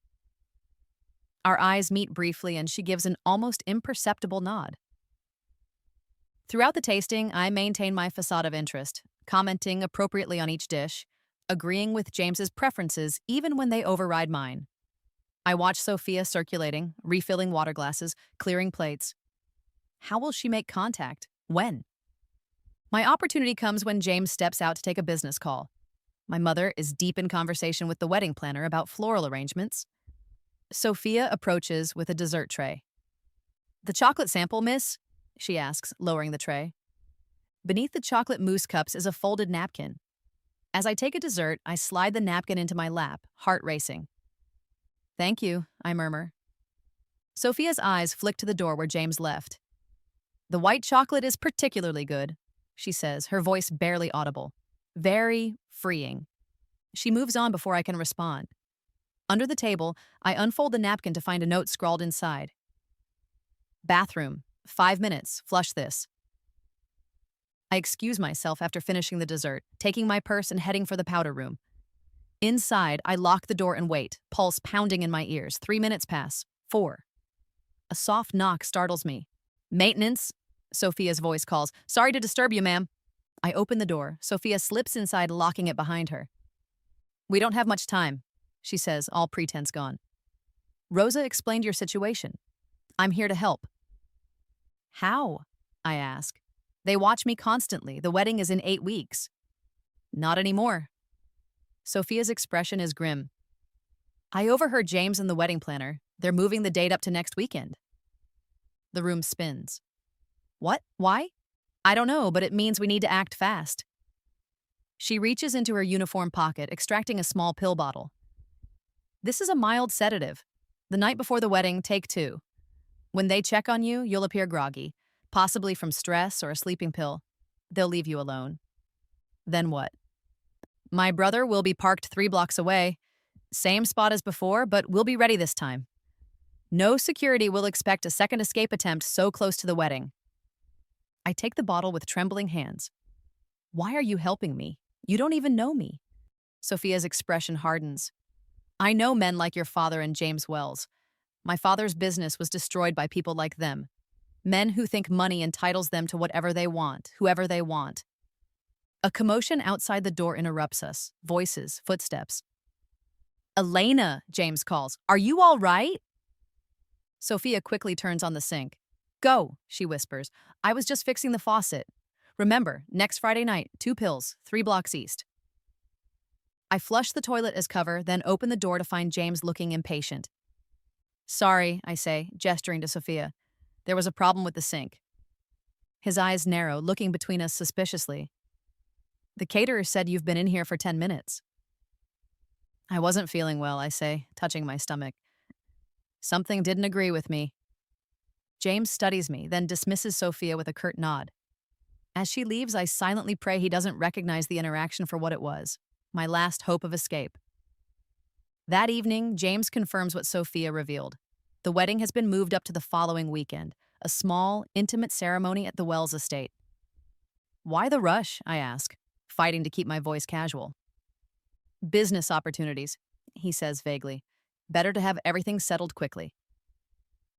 Our eyes meet briefly, and she gives an almost imperceptible nod. Throughout the tasting, I maintain my facade of interest, commenting appropriately on each dish, agreeing with James's preferences even when they override mine. I watch Sophia circulating, refilling water glasses, clearing plates. How will she make contact? When? My opportunity comes when James steps out to take a business call. My mother is deep in conversation with the wedding planner about floral arrangements. Sophia approaches with a dessert tray. "The chocolate sample, miss?" she asks, lowering the tray. Beneath the chocolate mousse cups is a folded napkin. As I take a dessert, I slide the napkin into my lap, heart racing. "Thank you," I murmur. Sophia's eyes flick to the door where James left. "The white chocolate is particularly good," she says, her voice barely audible. Very freeing. She moves on before I can respond. Under the table, I unfold the napkin to find a note scrawled inside. "Bathroom. 5 minutes. Flush this." I excuse myself after finishing the dessert, taking my purse and heading for the powder room. Inside, I lock the door and wait, pulse pounding in my ears. 3 minutes pass. 4. A soft knock startles me. "Maintenance," Sophia's voice calls. "Sorry to disturb you, ma'am." I open the door. Sophia slips inside, locking it behind her. "We don't have much time," she says, all pretense gone. "Rosa explained your situation. I'm here to help." "How?" I ask. "They watch me constantly. The wedding is in 8 weeks." "Not anymore." Sophia's expression is grim. "I overheard James and the wedding planner. They're moving the date up to next weekend." The room spins. "What? Why?" "I don't know, but it means we need to act fast." She reaches into her uniform pocket, extracting a small pill bottle. "This is a mild sedative. The night before the wedding, take 2. When they check on you, you'll appear groggy, possibly from stress or a sleeping pill. They'll leave you alone." "Then what?" "My brother will be parked 3 blocks away. Same spot as before, but we'll be ready this time. No security will expect a second escape attempt so close to the wedding." I take the bottle with trembling hands. "Why are you helping me? You don't even know me." Sophia's expression hardens. "I know men like your father and James Wells. My father's business was destroyed by people like them. Men who think money entitles them to whatever they want, whoever they want." A commotion outside the door interrupts us. Voices, footsteps. "Elena," James calls. "Are you all right?" Sophia quickly turns on the sink. "Go," she whispers. "I was just fixing the faucet. Remember, next Friday night, 2 pills, 3 blocks east." I flush the toilet as cover, then open the door to find James looking impatient. "Sorry," I say, gesturing to Sophia. "There was a problem with the sink." His eyes narrow, looking between us suspiciously. "The caterer said you've been in here for 10 minutes. "I wasn't feeling well," I say, touching my stomach. "Something didn't agree with me." James studies me, then dismisses Sophia with a curt nod. As she leaves, I silently pray he doesn't recognize the interaction for what it was, my last hope of escape. That evening, James confirms what Sophia revealed. The wedding has been moved up to the following weekend, a small, intimate ceremony at the Wells estate. "Why the rush?" I ask, fighting to keep my voice casual. "Business opportunities," he says vaguely. "Better to have everything settled quickly."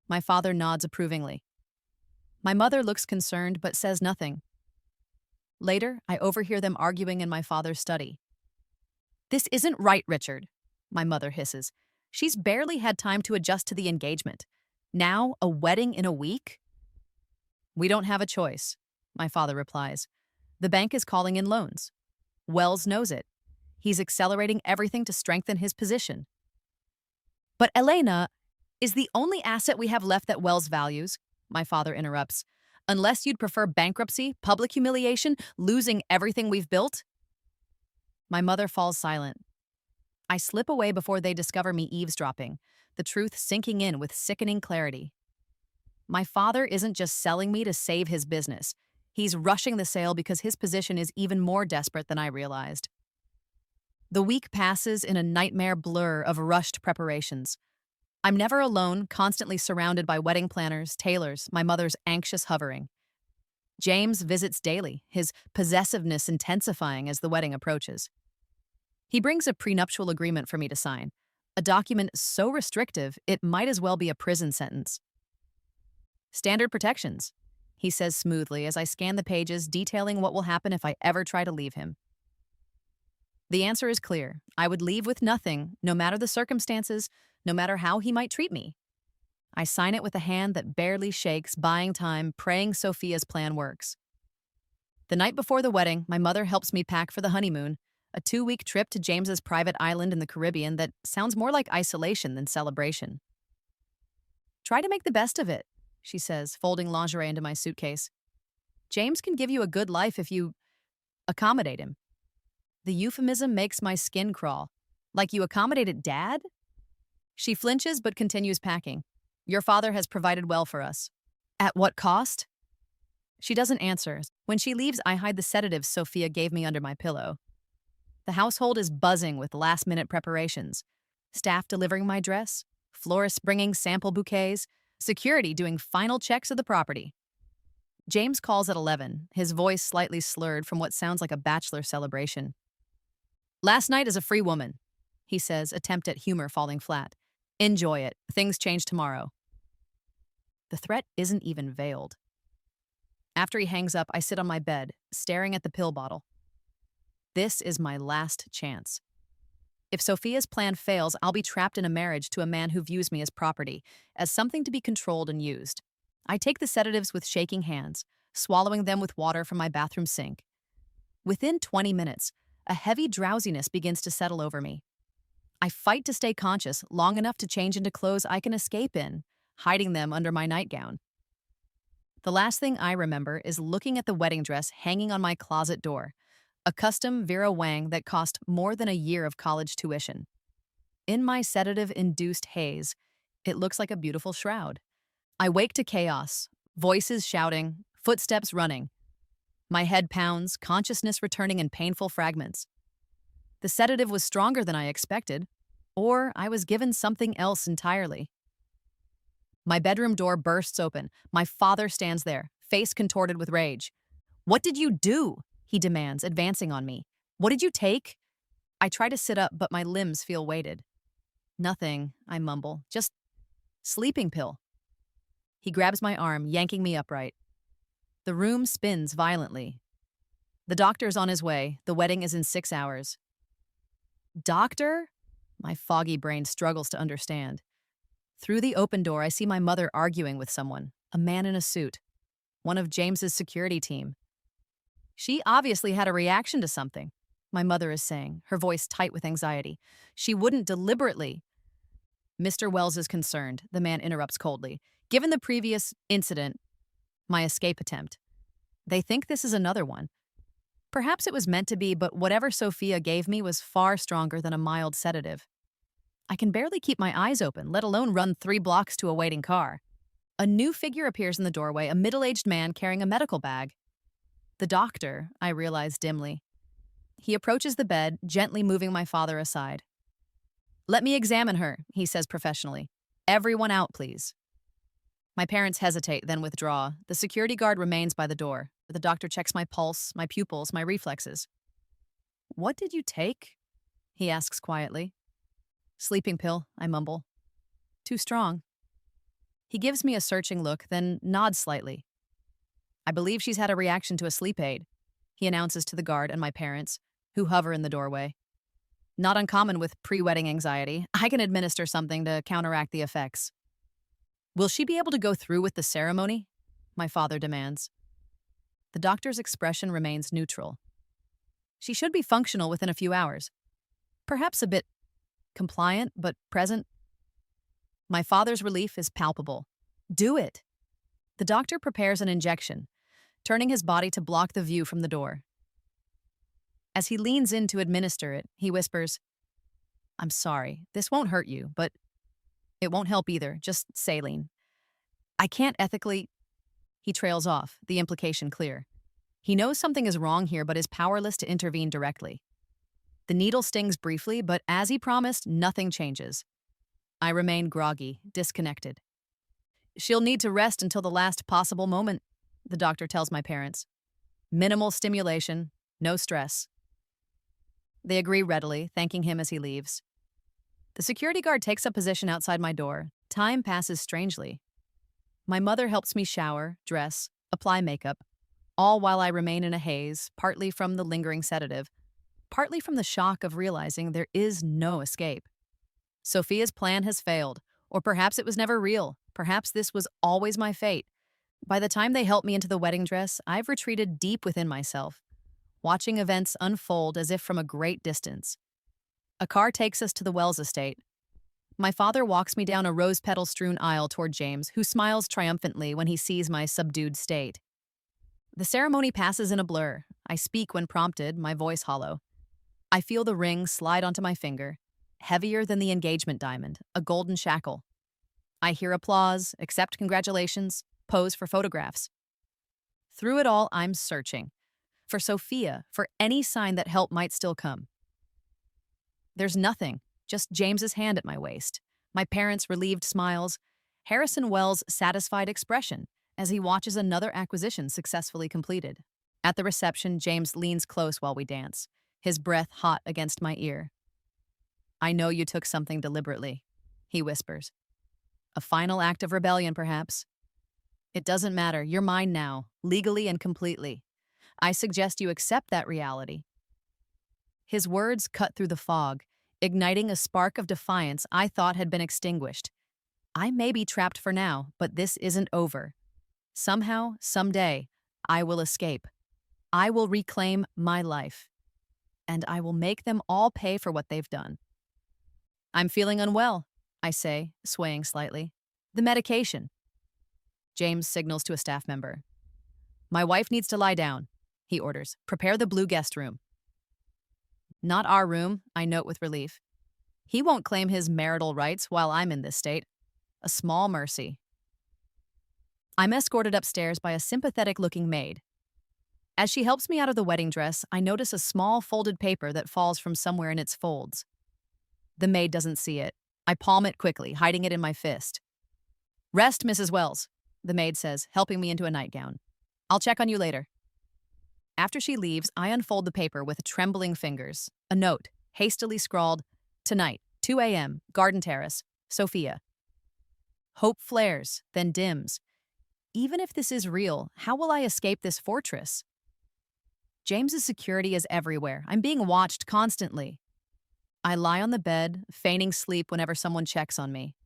My father nods approvingly. My mother looks concerned but says nothing. Later, I overhear them arguing in my father's study. "This isn't right, Richard," my mother hisses. "She's barely had time to adjust to the engagement. Now, a wedding in a week?" "We don't have a choice," my father replies. "The bank is calling in loans. Wells knows it. He's accelerating everything to strengthen his position." "But Elena is the only asset we have left that Wells values," my father interrupts. Unless you'd prefer bankruptcy, public humiliation, losing everything we've built? My mother falls silent. I slip away before they discover me eavesdropping, the truth sinking in with sickening clarity. My father isn't just selling me to save his business. He's rushing the sale because his position is even more desperate than I realized. The week passes in a nightmare blur of rushed preparations. I'm never alone, constantly surrounded by wedding planners, tailors, my mother's anxious hovering. James visits daily, his possessiveness intensifying as the wedding approaches. He brings a prenuptial agreement for me to sign, a document so restrictive it might as well be a prison sentence. Standard protections, he says smoothly as I scan the pages detailing what will happen if I ever try to leave him. The answer is clear. I would leave with nothing, no matter the circumstances, no matter how he might treat me. I sign it with a hand that barely shakes, buying time, praying Sophia's plan works. The night before the wedding, my mother helps me pack for the honeymoon, a 2-week trip to James's private island in the Caribbean that sounds more like isolation than celebration. Try to make the best of it, she says, folding lingerie into my suitcase. James can give you a good life if you accommodate him. The euphemism makes my skin crawl. Like you accommodated Dad? She flinches but continues packing. Your father has provided well for us. At what cost? She doesn't answer. When she leaves, I hide the sedatives Sophia gave me under my pillow. The household is buzzing with last-minute preparations. Staff delivering my dress, florists bringing sample bouquets, security doing final checks of the property. James calls at 11, his voice slightly slurred from what sounds like a bachelor celebration. Last night is a free woman, he says, attempt at humor falling flat. Enjoy it. Things change tomorrow. The threat isn't even veiled. After he hangs up, I sit on my bed, staring at the pill bottle. This is my last chance. If Sophia's plan fails, I'll be trapped in a marriage to a man who views me as property, as something to be controlled and used. I take the sedatives with shaking hands, swallowing them with water from my bathroom sink. Within 20 minutes, a heavy drowsiness begins to settle over me. I fight to stay conscious long enough to change into clothes I can escape in, hiding them under my nightgown. The last thing I remember is looking at the wedding dress hanging on my closet door, a custom Vera Wang that cost more than a year of college tuition. In my sedative-induced haze, it looks like a beautiful shroud. I wake to chaos, voices shouting, footsteps running. My head pounds, consciousness returning in painful fragments. The sedative was stronger than I expected, or I was given something else entirely. My bedroom door bursts open. My father stands there, face contorted with rage. What did you do? He demands, advancing on me. What did you take? I try to sit up, but my limbs feel weighted. Nothing, I mumble. Just sleeping pill. He grabs my arm, yanking me upright. The room spins violently. The doctor's on his way. The wedding is in 6 hours. Doctor? My foggy brain struggles to understand. Through the open door, I see my mother arguing with someone, a man in a suit, one of James's security team. She obviously had a reaction to something, my mother is saying, her voice tight with anxiety. She wouldn't deliberately. Mr. Wells is concerned, the man interrupts coldly. Given the previous incident, my escape attempt, they think this is another one. Perhaps it was meant to be, but whatever Sophia gave me was far stronger than a mild sedative. I can barely keep my eyes open, let alone run 3 blocks to a waiting car. A new figure appears in the doorway, a middle-aged man carrying a medical bag. The doctor, I realize dimly. He approaches the bed, gently moving my father aside. Let me examine her, he says professionally. Everyone out, please. My parents hesitate, then withdraw. The security guard remains by the door. The doctor checks my pulse, my pupils, my reflexes. What did you take? He asks quietly. Sleeping pill, I mumble. Too strong. He gives me a searching look, then nods slightly. I believe she's had a reaction to a sleep aid, he announces to the guard and my parents, who hover in the doorway. Not uncommon with pre-wedding anxiety, I can administer something to counteract the effects. Will she be able to go through with the ceremony? My father demands. The doctor's expression remains neutral. She should be functional within a few hours. Perhaps a bit compliant, but present. My father's relief is palpable. Do it. The doctor prepares an injection, turning his body to block the view from the door. As he leans in to administer it, he whispers, "I'm sorry, this won't hurt you, but it won't help either, just saline. I can't ethically—" He trails off, the implication clear. He knows something is wrong here but is powerless to intervene directly. The needle stings briefly, but as he promised, nothing changes. I remain groggy, disconnected. "She'll need to rest until the last possible moment," the doctor tells my parents. "Minimal stimulation, no stress." They agree readily, thanking him as he leaves. The security guard takes up position outside my door. Time passes strangely. My mother helps me shower, dress, apply makeup, all while I remain in a haze, partly from the lingering sedative, partly from the shock of realizing there is no escape. Sophia's plan has failed, or perhaps it was never real. Perhaps this was always my fate. By the time they help me into the wedding dress, I've retreated deep within myself, watching events unfold as if from a great distance. A car takes us to the Wells estate. My father walks me down a rose-petal-strewn aisle toward James, who smiles triumphantly when he sees my subdued state. The ceremony passes in a blur. I speak when prompted, my voice hollow. I feel the ring slide onto my finger, heavier than the engagement diamond, a golden shackle. I hear applause, accept congratulations, pose for photographs. Through it all, I'm searching. For Sophia, for any sign that help might still come. There's nothing, just James's hand at my waist, my parents' relieved smiles, Harrison Wells' satisfied expression as he watches another acquisition successfully completed. At the reception, James leans close while we dance, his breath hot against my ear. "I know you took something deliberately," he whispers. "A final act of rebellion, perhaps. It doesn't matter, you're mine now, legally and completely. I suggest you accept that reality." His words cut through the fog, igniting a spark of defiance I thought had been extinguished. I may be trapped for now, but this isn't over. Somehow, someday, I will escape. I will reclaim my life. And I will make them all pay for what they've done. "I'm feeling unwell," I say, swaying slightly. "The medication." James signals to a staff member. "My wife needs to lie down," he orders. "Prepare the blue guest room." Not our room, I note with relief. He won't claim his marital rights while I'm in this state. A small mercy. I'm escorted upstairs by a sympathetic-looking maid. As she helps me out of the wedding dress, I notice a small folded paper that falls from somewhere in its folds. The maid doesn't see it. I palm it quickly, hiding it in my fist. "Rest, Mrs. Wells," the maid says, helping me into a nightgown. "I'll check on you later." After she leaves, I unfold the paper with trembling fingers. A note, hastily scrawled, "Tonight, 2 a.m., Garden Terrace, Sophia." Hope flares, then dims. Even if this is real, how will I escape this fortress? James's security is everywhere. I'm being watched constantly. I lie on the bed, feigning sleep whenever someone checks on me.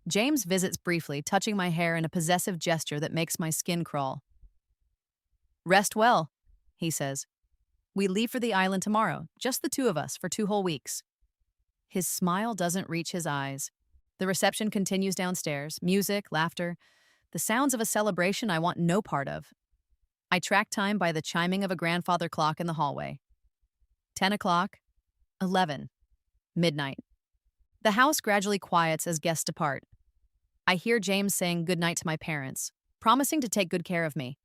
James visits briefly, touching my hair in a possessive gesture that makes my skin crawl. "Rest well," he says. "We leave for the island tomorrow, just the two of us, for 2 whole weeks." His smile doesn't reach his eyes. The reception continues downstairs, music, laughter, the sounds of a celebration I want no part of. I track time by the chiming of a grandfather clock in the hallway. 10 o'clock, 11, midnight. The house gradually quiets as guests depart. I hear James saying goodnight to my parents, promising to take good care of me.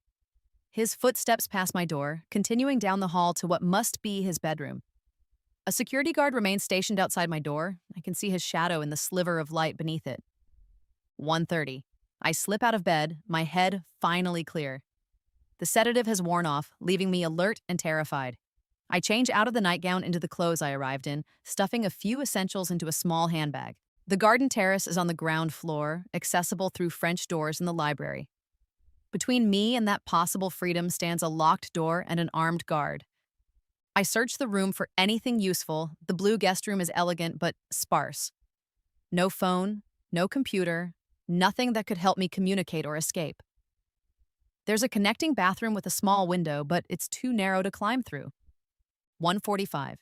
His footsteps pass my door, continuing down the hall to what must be his bedroom. A security guard remains stationed outside my door. I can see his shadow in the sliver of light beneath it. 1:30. I slip out of bed, my head finally clear. The sedative has worn off, leaving me alert and terrified. I change out of the nightgown into the clothes I arrived in, stuffing a few essentials into a small handbag. The garden terrace is on the ground floor, accessible through French doors in the library. Between me and that possible freedom stands a locked door and an armed guard. I search the room for anything useful. The blue guest room is elegant but sparse. No phone, no computer, nothing that could help me communicate or escape. There's a connecting bathroom with a small window, but it's too narrow to climb through. 1:45.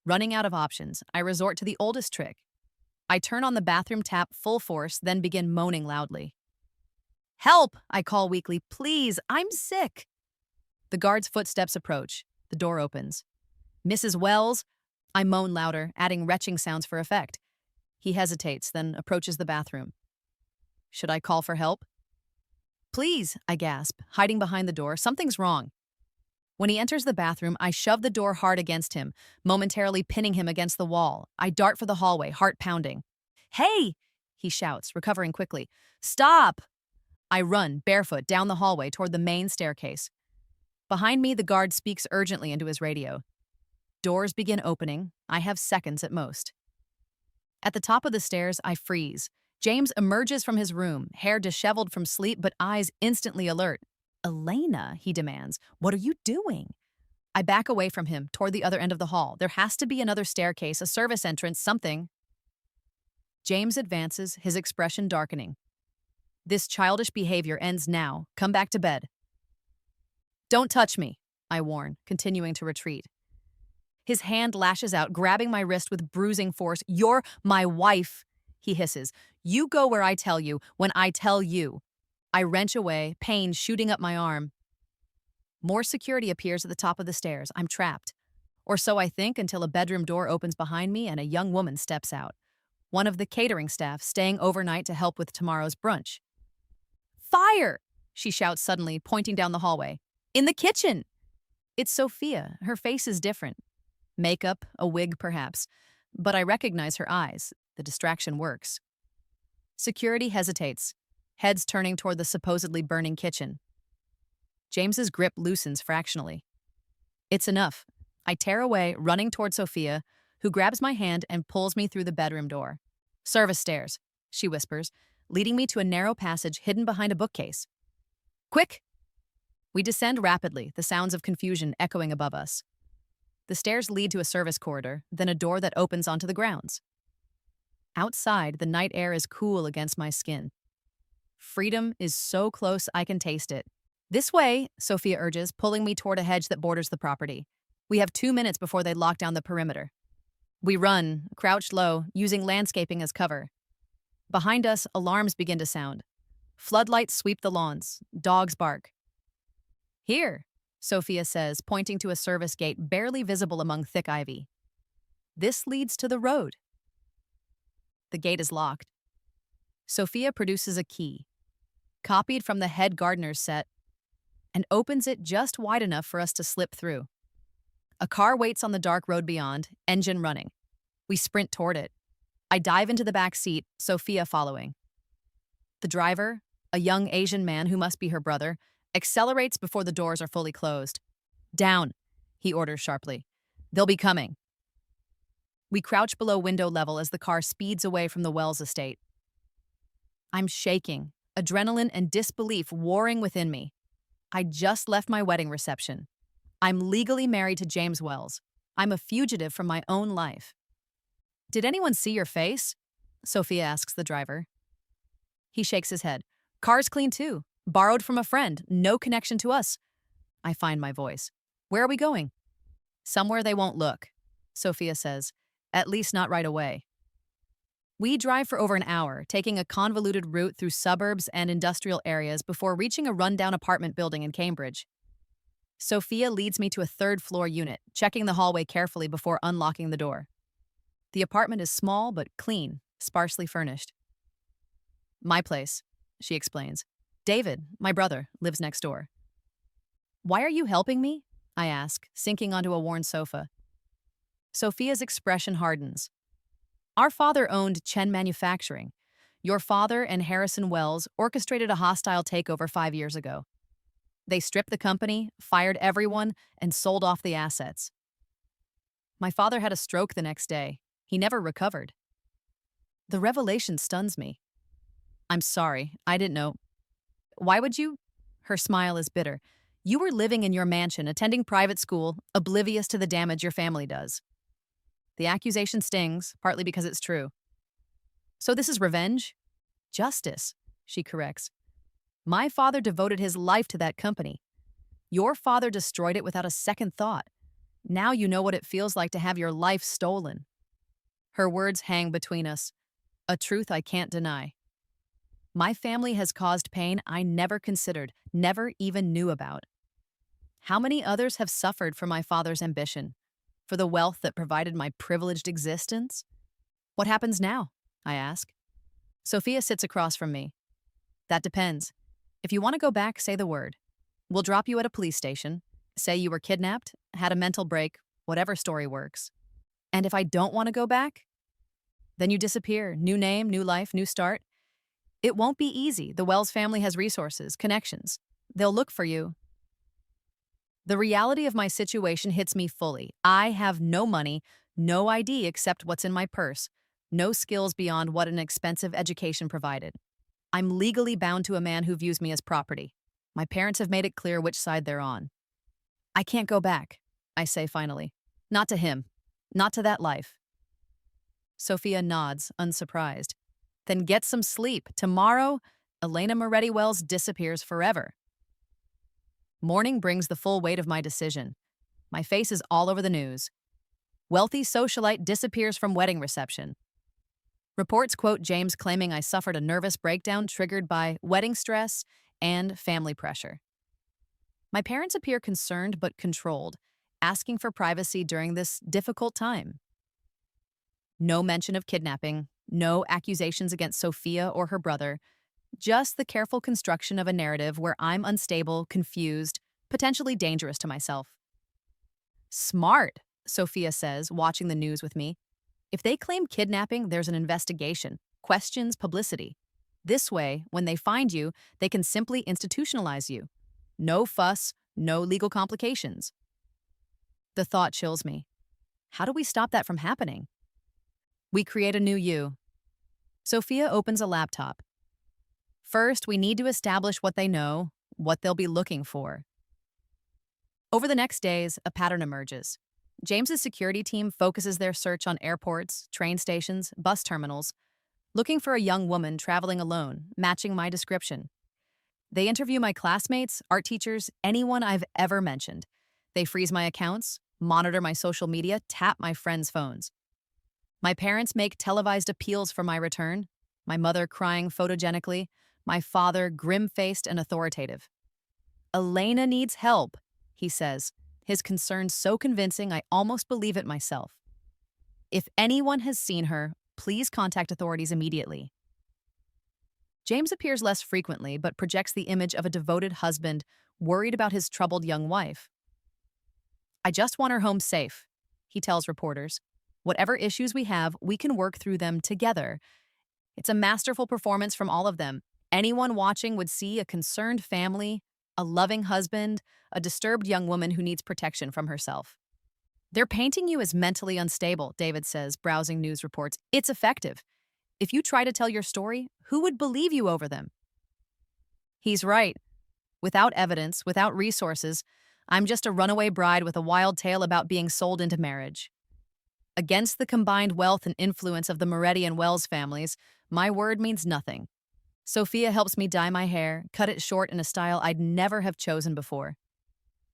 Running out of options, I resort to the oldest trick. I turn on the bathroom tap full force, then begin moaning loudly. Help! I call weakly. Please, I'm sick. The guard's footsteps approach. The door opens. Mrs. Wells? I moan louder, adding retching sounds for effect. He hesitates, then approaches the bathroom. Should I call for help? Please, I gasp, hiding behind the door. Something's wrong. When he enters the bathroom, I shove the door hard against him, momentarily pinning him against the wall. I dart for the hallway, heart pounding. Hey! He shouts, recovering quickly. Stop! I run, barefoot, down the hallway toward the main staircase. Behind me, the guard speaks urgently into his radio. Doors begin opening. I have seconds at most. At the top of the stairs, I freeze. James emerges from his room, hair disheveled from sleep, but eyes instantly alert. Elena, he demands, what are you doing? I back away from him, toward the other end of the hall. There has to be another staircase, a service entrance, something. James advances, his expression darkening. This childish behavior ends now. Come back to bed. Don't touch me, I warn, continuing to retreat. His hand lashes out, grabbing my wrist with bruising force. You're my wife, he hisses. You go where I tell you, when I tell you. I wrench away, pain shooting up my arm. More security appears at the top of the stairs. I'm trapped. Or so I think, until a bedroom door opens behind me and a young woman steps out. One of the catering staff staying overnight to help with tomorrow's brunch. Fire! She shouts suddenly, pointing down the hallway. In the kitchen! It's Sophia. Her face is different. Makeup, a wig perhaps. But I recognize her eyes. The distraction works. Security hesitates, heads turning toward the supposedly burning kitchen. James's grip loosens fractionally. It's enough. I tear away, running toward Sophia, who grabs my hand and pulls me through the bedroom door. Service stairs, she whispers, leading me to a narrow passage hidden behind a bookcase. Quick! We descend rapidly, the sounds of confusion echoing above us. The stairs lead to a service corridor, then a door that opens onto the grounds. Outside, the night air is cool against my skin. Freedom is so close I can taste it. This way, Sophia urges, pulling me toward a hedge that borders the property. We have 2 minutes before they lock down the perimeter. We run, crouched low, using landscaping as cover. Behind us, alarms begin to sound. Floodlights sweep the lawns. Dogs bark. Here, Sophia says, pointing to a service gate barely visible among thick ivy. This leads to the road. The gate is locked. Sophia produces a key, copied from the head gardener's set, and opens it just wide enough for us to slip through. A car waits on the dark road beyond, engine running. We sprint toward it. I dive into the back seat, Sophia following. The driver, a young Asian man who must be her brother, accelerates before the doors are fully closed. Down, he orders sharply. They'll be coming. We crouch below window level as the car speeds away from the Wells estate. I'm shaking, adrenaline and disbelief warring within me. I just left my wedding reception. I'm legally married to James Wells. I'm a fugitive from my own life. Did anyone see your face? Sophia asks the driver. He shakes his head. Car's clean too. Borrowed from a friend. No connection to us. I find my voice. Where are we going? Somewhere they won't look, Sophia says. At least not right away. We drive for over an hour, taking a convoluted route through suburbs and industrial areas before reaching a rundown apartment building in Cambridge. Sophia leads me to a third-floor unit, checking the hallway carefully before unlocking the door. The apartment is small but clean, sparsely furnished. My place, she explains. David, my brother, lives next door. Why are you helping me? I ask, sinking onto a worn sofa. Sophia's expression hardens. Our father owned Chen Manufacturing. Your father and Harrison Wells orchestrated a hostile takeover 5 years ago. They stripped the company, fired everyone, and sold off the assets. My father had a stroke the next day. He never recovered. The revelation stuns me. I'm sorry, I didn't know. Why would you? Her smile is bitter. You were living in your mansion, attending private school, oblivious to the damage your family does. The accusation stings, partly because it's true. So this is revenge? Justice, she corrects. My father devoted his life to that company. Your father destroyed it without a second thought. Now you know what it feels like to have your life stolen. Her words hang between us, a truth I can't deny. My family has caused pain I never considered, never even knew about. How many others have suffered for my father's ambition, for the wealth that provided my privileged existence? What happens now? I ask. Sophia sits across from me. That depends. If you want to go back, say the word. We'll drop you at a police station. Say you were kidnapped, had a mental break, whatever story works. And if I don't want to go back, then you disappear. New name, new life, new start. It won't be easy. The Wells family has resources, connections. They'll look for you. The reality of my situation hits me fully. I have no money, no ID except what's in my purse, no skills beyond what an expensive education provided. I'm legally bound to a man who views me as property. My parents have made it clear which side they're on. I can't go back, I say finally. Not to him. Not to that life. Sophia nods, unsurprised. Then get some sleep. Tomorrow, Elena Moretti Wells disappears forever. Morning brings the full weight of my decision. My face is all over the news. Wealthy socialite disappears from wedding reception. Reports quote James claiming I suffered a nervous breakdown triggered by wedding stress and family pressure. My parents appear concerned but controlled, asking for privacy during this difficult time. No mention of kidnapping, no accusations against Sophia or her brother, just the careful construction of a narrative where I'm unstable, confused, potentially dangerous to myself. Smart, Sophia says, watching the news with me. If they claim kidnapping, there's an investigation, questions, publicity. This way, when they find you, they can simply institutionalize you. No fuss, no legal complications. The thought chills me. How do we stop that from happening? We create a new you. Sophia opens a laptop. First, we need to establish what they know, what they'll be looking for. Over the next days, a pattern emerges. James's security team focuses their search on airports, train stations, bus terminals, looking for a young woman traveling alone, matching my description. They interview my classmates, art teachers, anyone I've ever mentioned. They freeze my accounts, monitor my social media, tap my friends' phones. My parents make televised appeals for my return, my mother crying photogenically, my father grim-faced and authoritative. Elena needs help, he says, his concern so convincing I almost believe it myself. If anyone has seen her, please contact authorities immediately. James appears less frequently but projects the image of a devoted husband worried about his troubled young wife. I just want her home safe, he tells reporters. Whatever issues we have, we can work through them together. It's a masterful performance from all of them. Anyone watching would see a concerned family, a loving husband, a disturbed young woman who needs protection from herself. They're painting you as mentally unstable, David says, browsing news reports. It's effective. If you try to tell your story, who would believe you over them? He's right. Without evidence, without resources, I'm just a runaway bride with a wild tale about being sold into marriage. Against the combined wealth and influence of the Moretti and Wells families, my word means nothing. Sophia helps me dye my hair, cut it short in a style I'd never have chosen before.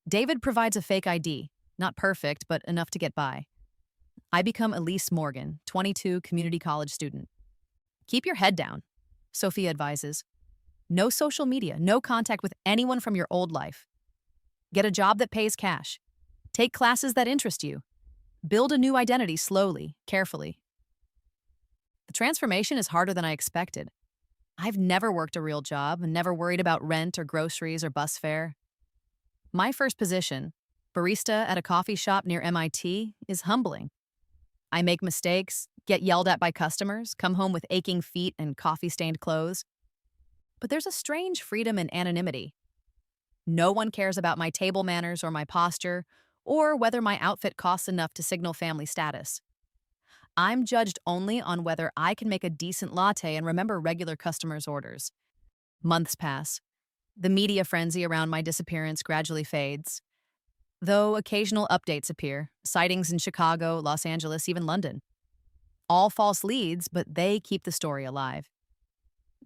David provides a fake ID, not perfect, but enough to get by. I become Elise Morgan, 22, community college student. Keep your head down, Sophia advises. No social media, no contact with anyone from your old life. Get a job that pays cash. Take classes that interest you. Build a new identity slowly, carefully. The transformation is harder than I expected. I've never worked a real job and never worried about rent or groceries or bus fare. My first position, barista at a coffee shop near MIT, is humbling. I make mistakes, get yelled at by customers, come home with aching feet and coffee-stained clothes. But there's a strange freedom in anonymity. No one cares about my table manners or my posture, or whether my outfit costs enough to signal family status. I'm judged only on whether I can make a decent latte and remember regular customers' orders. Months pass. The media frenzy around my disappearance gradually fades, though occasional updates appear, sightings in Chicago, Los Angeles, even London. All false leads, but they keep the story alive.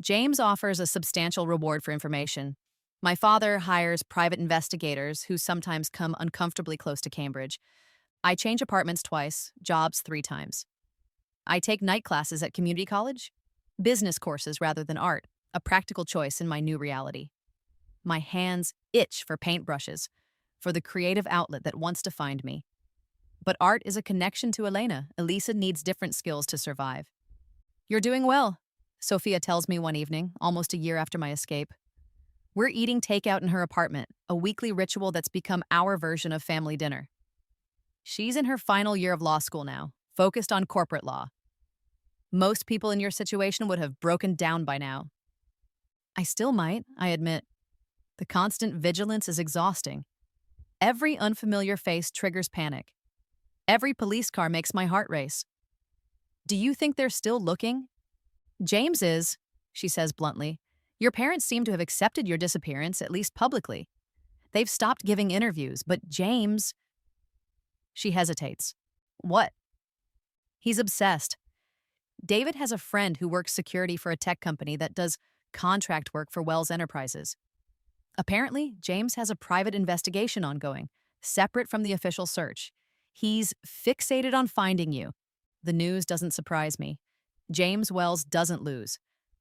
James offers a substantial reward for information. My father hires private investigators who sometimes come uncomfortably close to Cambridge. I change apartments twice, jobs 3 times. I take night classes at community college, business courses rather than art. a practical choice in my new reality. My hands itch for paintbrushes, for the creative outlet that once defined me. But art is a connection to Elena. Elisa needs different skills to survive. You're doing well, Sophia tells me one evening, almost a year after my escape. We're eating takeout in her apartment, a weekly ritual that's become our version of family dinner. She's in her final year of law school now, focused on corporate law. Most people in your situation would have broken down by now. I still might, I admit. The constant vigilance is exhausting. Every unfamiliar face triggers panic. Every police car makes my heart race. Do you think they're still looking? James is, she says bluntly. Your parents seem to have accepted your disappearance, at least publicly. They've stopped giving interviews, but James... She hesitates. What? He's obsessed. David has a friend who works security for a tech company that does contract work for Wells Enterprises. Apparently, James has a private investigation ongoing, separate from the official search. He's fixated on finding you. The news doesn't surprise me. James Wells doesn't lose.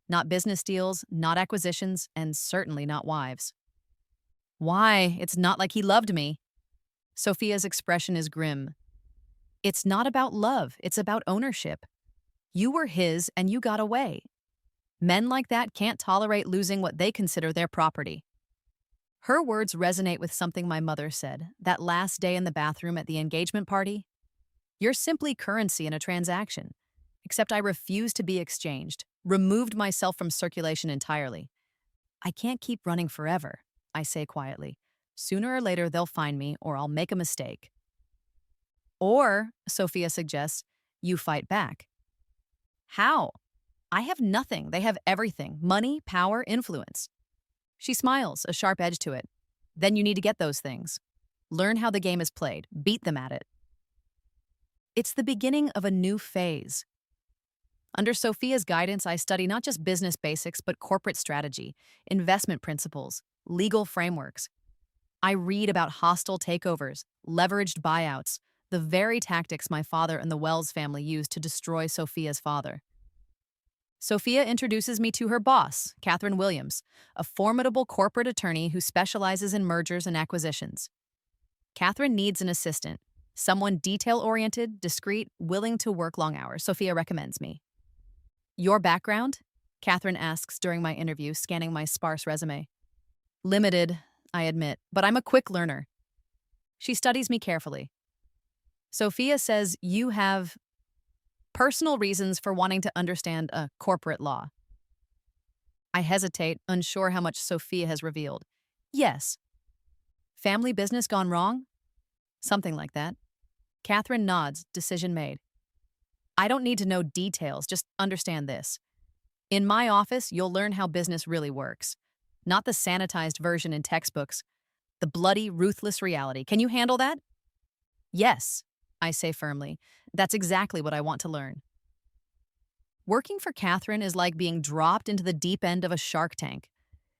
Not business deals, not acquisitions, and certainly not wives. Why? It's not like he loved me. Sophia's expression is grim. It's not about love, it's about ownership. You were his and you got away. Men like that can't tolerate losing what they consider their property. Her words resonate with something my mother said that last day in the bathroom at the engagement party. You're simply currency in a transaction. Except I refuse to be exchanged, removed myself from circulation entirely. I can't keep running forever, I say quietly. Sooner or later they'll find me or I'll make a mistake. Or, Sophia suggests, you fight back. How? I have nothing. They have everything. Money, power, influence. She smiles, a sharp edge to it. Then you need to get those things. Learn how the game is played. Beat them at it. It's the beginning of a new phase. Under Sophia's guidance, I study not just business basics, but corporate strategy, investment principles, legal frameworks. I read about hostile takeovers, leveraged buyouts, the very tactics my father and the Wells family used to destroy Sophia's father. Sophia introduces me to her boss, Catherine Williams, a formidable corporate attorney who specializes in mergers and acquisitions. Catherine needs an assistant, someone detail-oriented, discreet, willing to work long hours. Sophia recommends me. Your background? Catherine asks during my interview, scanning my sparse resume. Limited, I admit, but I'm a quick learner. She studies me carefully. Sophia says you have personal reasons for wanting to understand corporate law. I hesitate, unsure how much Sophia has revealed. Yes. Family business gone wrong? Something like that. Catherine nods, decision made. I don't need to know details, just understand this. In my office, you'll learn how business really works. Not the sanitized version in textbooks. The bloody, ruthless reality. Can you handle that? Yes, I say firmly. That's exactly what I want to learn. Working for Catherine is like being dropped into the deep end of a shark tank.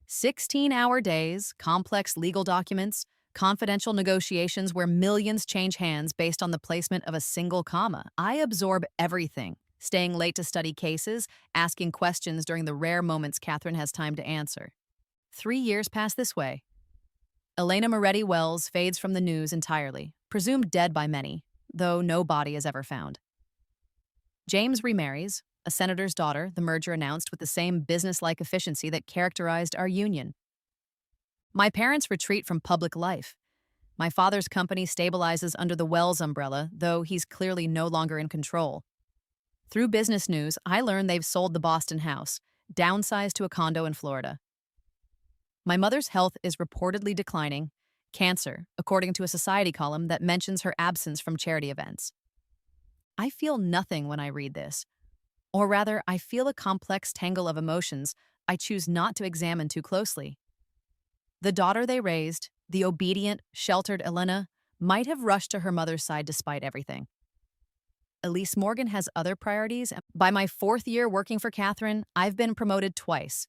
16-hour days, complex legal documents, confidential negotiations where millions change hands based on the placement of a single comma. I absorb everything, staying late to study cases, asking questions during the rare moments Catherine has time to answer. 3 years pass this way. Elena Moretti Wells fades from the news entirely, presumed dead by many, though no body is ever found. James remarries, a senator's daughter, the merger announced with the same business-like efficiency that characterized our union. My parents retreat from public life. My father's company stabilizes under the Wells umbrella, though he's clearly no longer in control. Through business news, I learn they've sold the Boston house, downsized to a condo in Florida. My mother's health is reportedly declining, cancer, according to a society column that mentions her absence from charity events. I feel nothing when I read this. Or rather, I feel a complex tangle of emotions I choose not to examine too closely. The daughter they raised, the obedient, sheltered Elena, might have rushed to her mother's side despite everything. Elise Morgan has other priorities. By my 4th year working for Catherine, I've been promoted twice.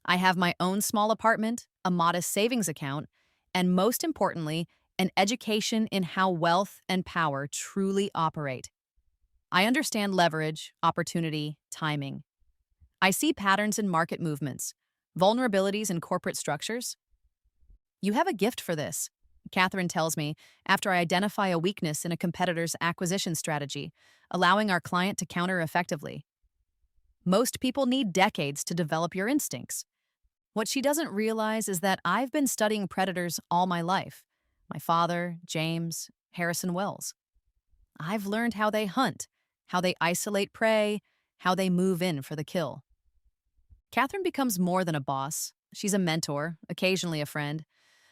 I have my own small apartment, a modest savings account, and most importantly, an education in how wealth and power truly operate. I understand leverage, opportunity, timing. I see patterns in market movements, vulnerabilities in corporate structures. You have a gift for this, Catherine tells me after I identify a weakness in a competitor's acquisition strategy, allowing our client to counter effectively. Most people need decades to develop your instincts. What she doesn't realize is that I've been studying predators all my life. My father, James, Harrison Wells. I've learned how they hunt, how they isolate prey, how they move in for the kill. Catherine becomes more than a boss. She's a mentor, occasionally a friend,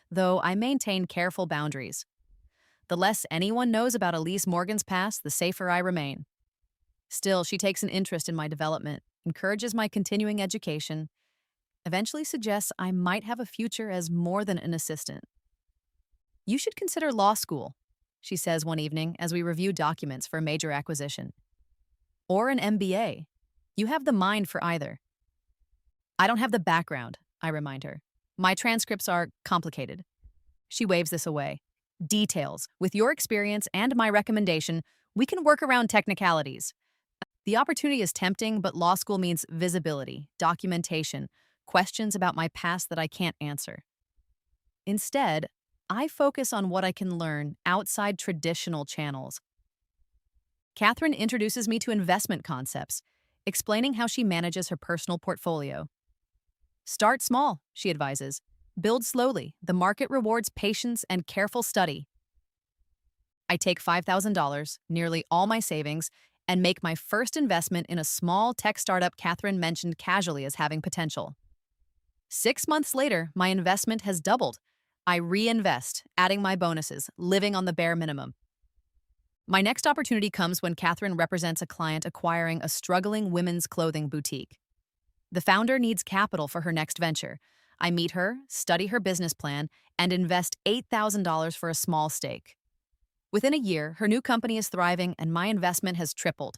though I maintain careful boundaries. The less anyone knows about Elise Morgan's past, the safer I remain. Still, she takes an interest in my development, encourages my continuing education, eventually suggests I might have a future as more than an assistant. You should consider law school, she says one evening as we review documents for a major acquisition. Or an MBA. You have the mind for either. I don't have the background, I remind her. My transcripts are complicated. She waves this away. Details. With your experience and my recommendation, we can work around technicalities. The opportunity is tempting, but law school means visibility, documentation, questions about my past that I can't answer. Instead, I focus on what I can learn outside traditional channels. Catherine introduces me to investment concepts, explaining how she manages her personal portfolio. Start small, she advises. Build slowly. The market rewards patience and careful study. I take $5,000, nearly all my savings, and make my first investment in a small tech startup Catherine mentioned casually as having potential. 6 months later, my investment has doubled. I reinvest, adding my bonuses, living on the bare minimum. My next opportunity comes when Catherine represents a client acquiring a struggling women's clothing boutique. The founder needs capital for her next venture. I meet her, study her business plan, and invest $8,000 for a small stake. Within a year, her new company is thriving and my investment has tripled.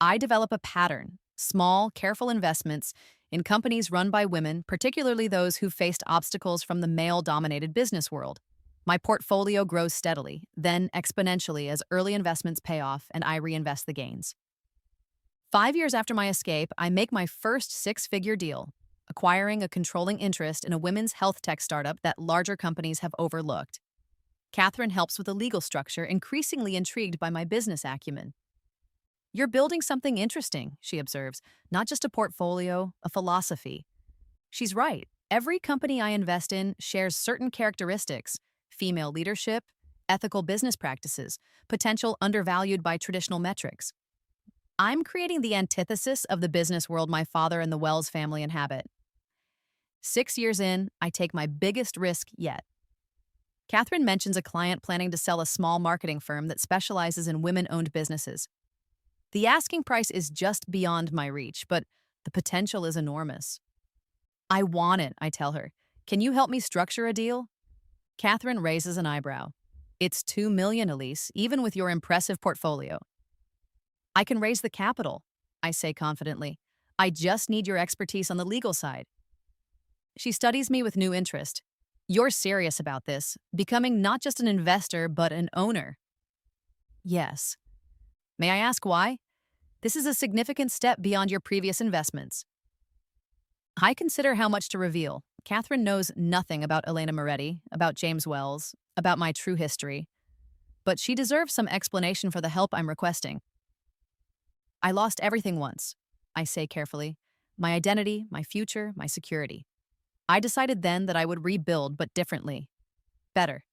I develop a pattern, small, careful investments in companies run by women, particularly those who faced obstacles from the male-dominated business world. My portfolio grows steadily, then exponentially as early investments pay off and I reinvest the gains. 5 years after my escape, I make my first six-figure deal, acquiring a controlling interest in a women's health tech startup that larger companies have overlooked. Catherine helps with the legal structure, increasingly intrigued by my business acumen. You're building something interesting, she observes, not just a portfolio, a philosophy. She's right. Every company I invest in shares certain characteristics: female leadership, ethical business practices, potential undervalued by traditional metrics. I'm creating the antithesis of the business world my father and the Wells family inhabit. 6 years in, I take my biggest risk yet. Catherine mentions a client planning to sell a small marketing firm that specializes in women-owned businesses. The asking price is just beyond my reach, but the potential is enormous. I want it, I tell her. Can you help me structure a deal? Catherine raises an eyebrow. It's $2 million, Elise, even with your impressive portfolio. I can raise the capital, I say confidently. I just need your expertise on the legal side. She studies me with new interest. You're serious about this, becoming not just an investor, but an owner. Yes. May I ask why? This is a significant step beyond your previous investments. I consider how much to reveal. Catherine knows nothing about Elena Moretti, about James Wells, about my true history. But she deserves some explanation for the help I'm requesting. I lost everything once, I say carefully. My identity, my future, my security. I decided then that I would rebuild, but differently. Better.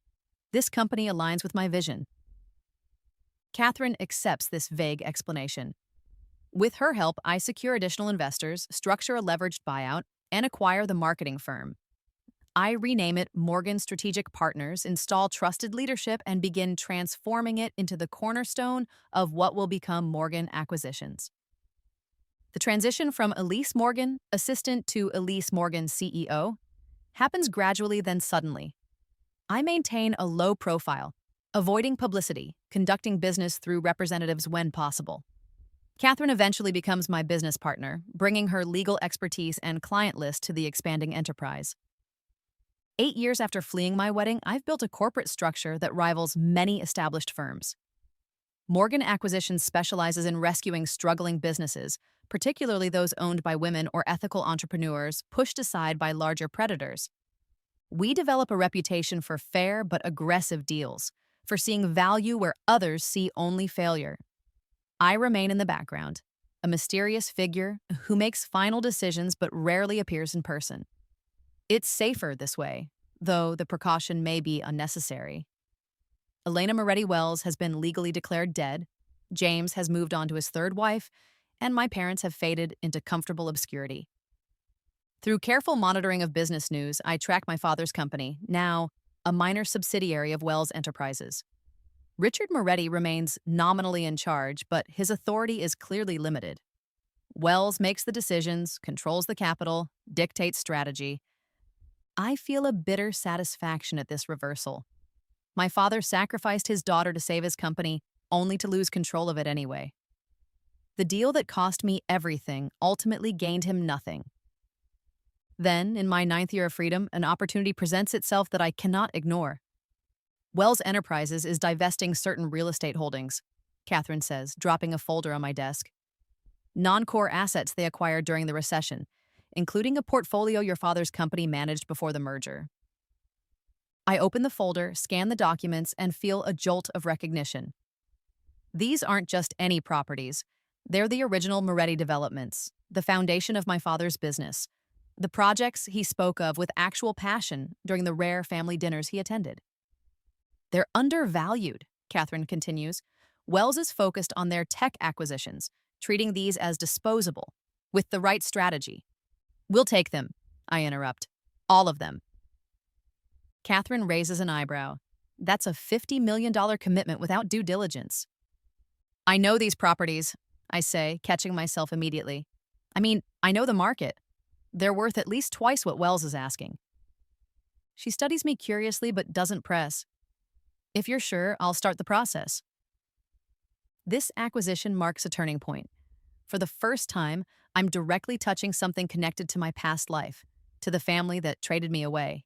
This company aligns with my vision. Catherine accepts this vague explanation. With her help, I secure additional investors, structure a leveraged buyout, and acquire the marketing firm. I rename it Morgan Strategic Partners, install trusted leadership, and begin transforming it into the cornerstone of what will become Morgan Acquisitions. The transition from Elise Morgan, assistant, to Elise Morgan, CEO, happens gradually then suddenly. I maintain a low profile, avoiding publicity, conducting business through representatives when possible. Catherine eventually becomes my business partner, bringing her legal expertise and client list to the expanding enterprise. 8 years after fleeing my wedding, I've built a corporate structure that rivals many established firms. Morgan Acquisition specializes in rescuing struggling businesses, particularly those owned by women or ethical entrepreneurs pushed aside by larger predators. We develop a reputation for fair but aggressive deals, for seeing value where others see only failure. I remain in the background, a mysterious figure who makes final decisions but rarely appears in person. It's safer this way, though the precaution may be unnecessary. Elena Moretti Wells has been legally declared dead, James has moved on to his third wife, and my parents have faded into comfortable obscurity. Through careful monitoring of business news, I track my father's company, now a minor subsidiary of Wells Enterprises. Richard Moretti remains nominally in charge, but his authority is clearly limited. Wells makes the decisions, controls the capital, dictates strategy. I feel a bitter satisfaction at this reversal. My father sacrificed his daughter to save his company, only to lose control of it anyway. The deal that cost me everything ultimately gained him nothing. Then, in my 9th year of freedom, an opportunity presents itself that I cannot ignore. Wells Enterprises is divesting certain real estate holdings, Catherine says, dropping a folder on my desk. Non-core assets they acquired during the recession, including a portfolio your father's company managed before the merger. I open the folder, scan the documents, and feel a jolt of recognition. These aren't just any properties. They're the original Moretti developments, the foundation of my father's business, the projects he spoke of with actual passion during the rare family dinners he attended. They're undervalued, Catherine continues. Wells is focused on their tech acquisitions, treating these as disposable, with the right strategy. We'll take them, I interrupt. All of them. Catherine raises an eyebrow. That's a $50 million commitment without due diligence. I know these properties, I say, catching myself immediately. I know the market. They're worth at least twice what Wells is asking. She studies me curiously but doesn't press. If you're sure, I'll start the process. This acquisition marks a turning point. For the first time, I'm directly touching something connected to my past life, to the family that traded me away.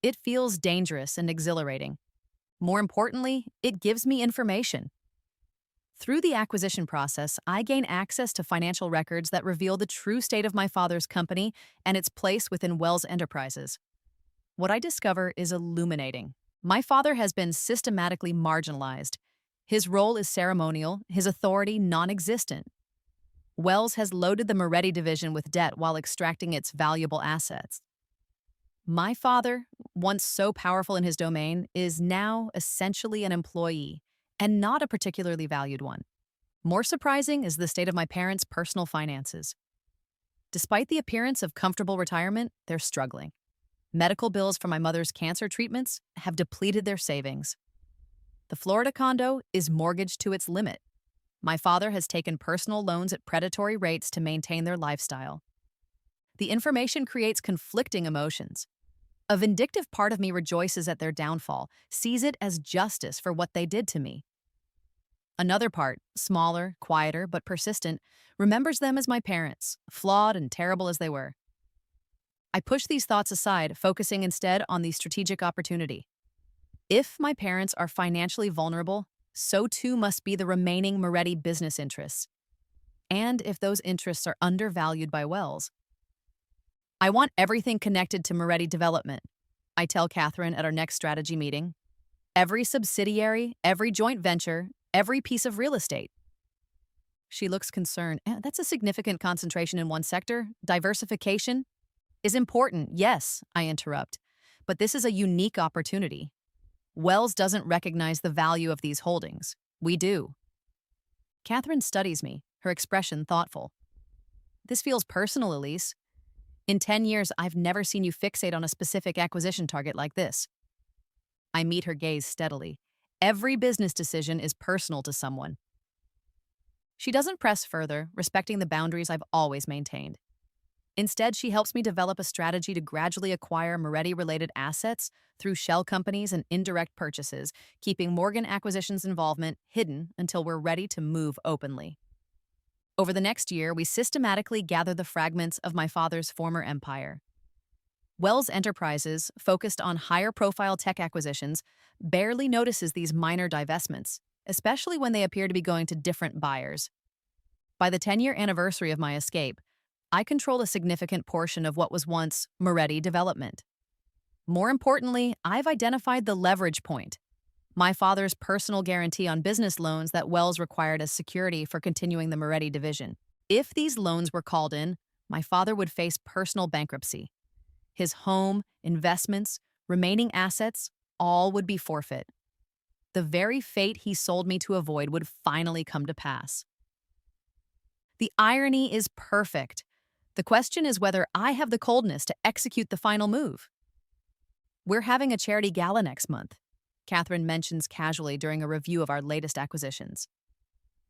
It feels dangerous and exhilarating. More importantly, it gives me information. Through the acquisition process, I gain access to financial records that reveal the true state of my father's company and its place within Wells Enterprises. What I discover is illuminating. My father has been systematically marginalized. His role is ceremonial, his authority non-existent. Wells has loaded the Moretti division with debt while extracting its valuable assets. My father, once so powerful in his domain, is now essentially an employee, and not a particularly valued one. More surprising is the state of my parents' personal finances. Despite the appearance of comfortable retirement, they're struggling. Medical bills for my mother's cancer treatments have depleted their savings. The Florida condo is mortgaged to its limit. My father has taken personal loans at predatory rates to maintain their lifestyle. The information creates conflicting emotions. A vindictive part of me rejoices at their downfall, sees it as justice for what they did to me. Another part, smaller, quieter, but persistent, remembers them as my parents, flawed and terrible as they were. I push these thoughts aside, focusing instead on the strategic opportunity. If my parents are financially vulnerable, so too must be the remaining Moretti business interests. And if those interests are undervalued by Wells. I want everything connected to Moretti development, I tell Catherine at our next strategy meeting. Every subsidiary, every joint venture, every piece of real estate. She looks concerned. That's a significant concentration in one sector. Diversification is important, yes, I interrupt. But this is a unique opportunity. Wells doesn't recognize the value of these holdings. We do. Catherine studies me, her expression thoughtful. This feels personal, Elise. In 10 years, I've never seen you fixate on a specific acquisition target like this. I meet her gaze steadily. Every business decision is personal to someone. She doesn't press further, respecting the boundaries I've always maintained. Instead, she helps me develop a strategy to gradually acquire Moretti-related assets through shell companies and indirect purchases, keeping Morgan Acquisition's involvement hidden until we're ready to move openly. Over the next year, we systematically gather the fragments of my father's former empire. Wells Enterprises, focused on higher-profile tech acquisitions, barely notices these minor divestments, especially when they appear to be going to different buyers. By the 10-year anniversary of my escape, I control a significant portion of what was once Moretti Development. More importantly, I've identified the leverage point, my father's personal guarantee on business loans that Wells required as security for continuing the Moretti division. If these loans were called in, my father would face personal bankruptcy. His home, investments, remaining assets, all would be forfeit. The very fate he sold me to avoid would finally come to pass. The irony is perfect. The question is whether I have the coldness to execute the final move. We're having a charity gala next month, Catherine mentions casually during a review of our latest acquisitions.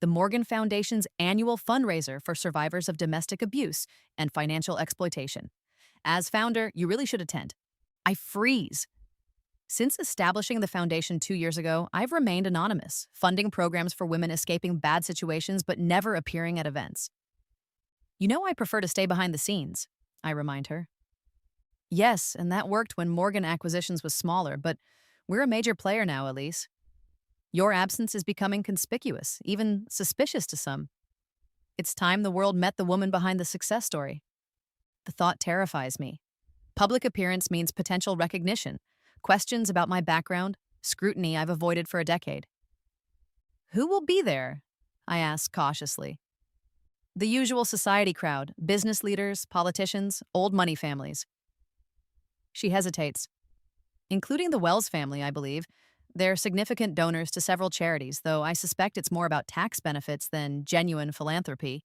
The Morgan Foundation's annual fundraiser for survivors of domestic abuse and financial exploitation. As founder, you really should attend. I freeze. Since establishing the foundation 2 years ago, I've remained anonymous, funding programs for women escaping bad situations but never appearing at events. You know I prefer to stay behind the scenes, I remind her. Yes, and that worked when Morgan Acquisitions was smaller, but we're a major player now, Elise. Your absence is becoming conspicuous, even suspicious to some. It's time the world met the woman behind the success story. The thought terrifies me. Public appearance means potential recognition, questions about my background, scrutiny I've avoided for a decade. Who will be there? I ask cautiously. The usual society crowd, business leaders, politicians, old money families. She hesitates. Including the Wells family, I believe. They're significant donors to several charities, though I suspect it's more about tax benefits than genuine philanthropy.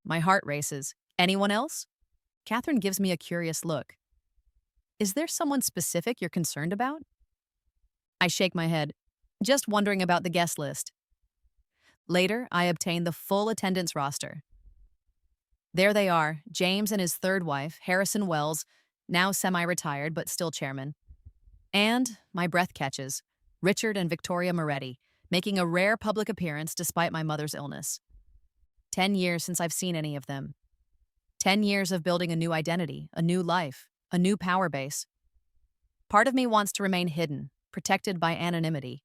My heart races. Anyone else? Catherine gives me a curious look. Is there someone specific you're concerned about? I shake my head, just wondering about the guest list. Later, I obtain the full attendance roster. There they are, James and his third wife, Harrison Wells, now semi-retired but still chairman. And, my breath catches, Richard and Victoria Moretti, making a rare public appearance despite my mother's illness. 10 years since I've seen any of them. 10 years of building a new identity, a new life, a new power base. Part of me wants to remain hidden, protected by anonymity.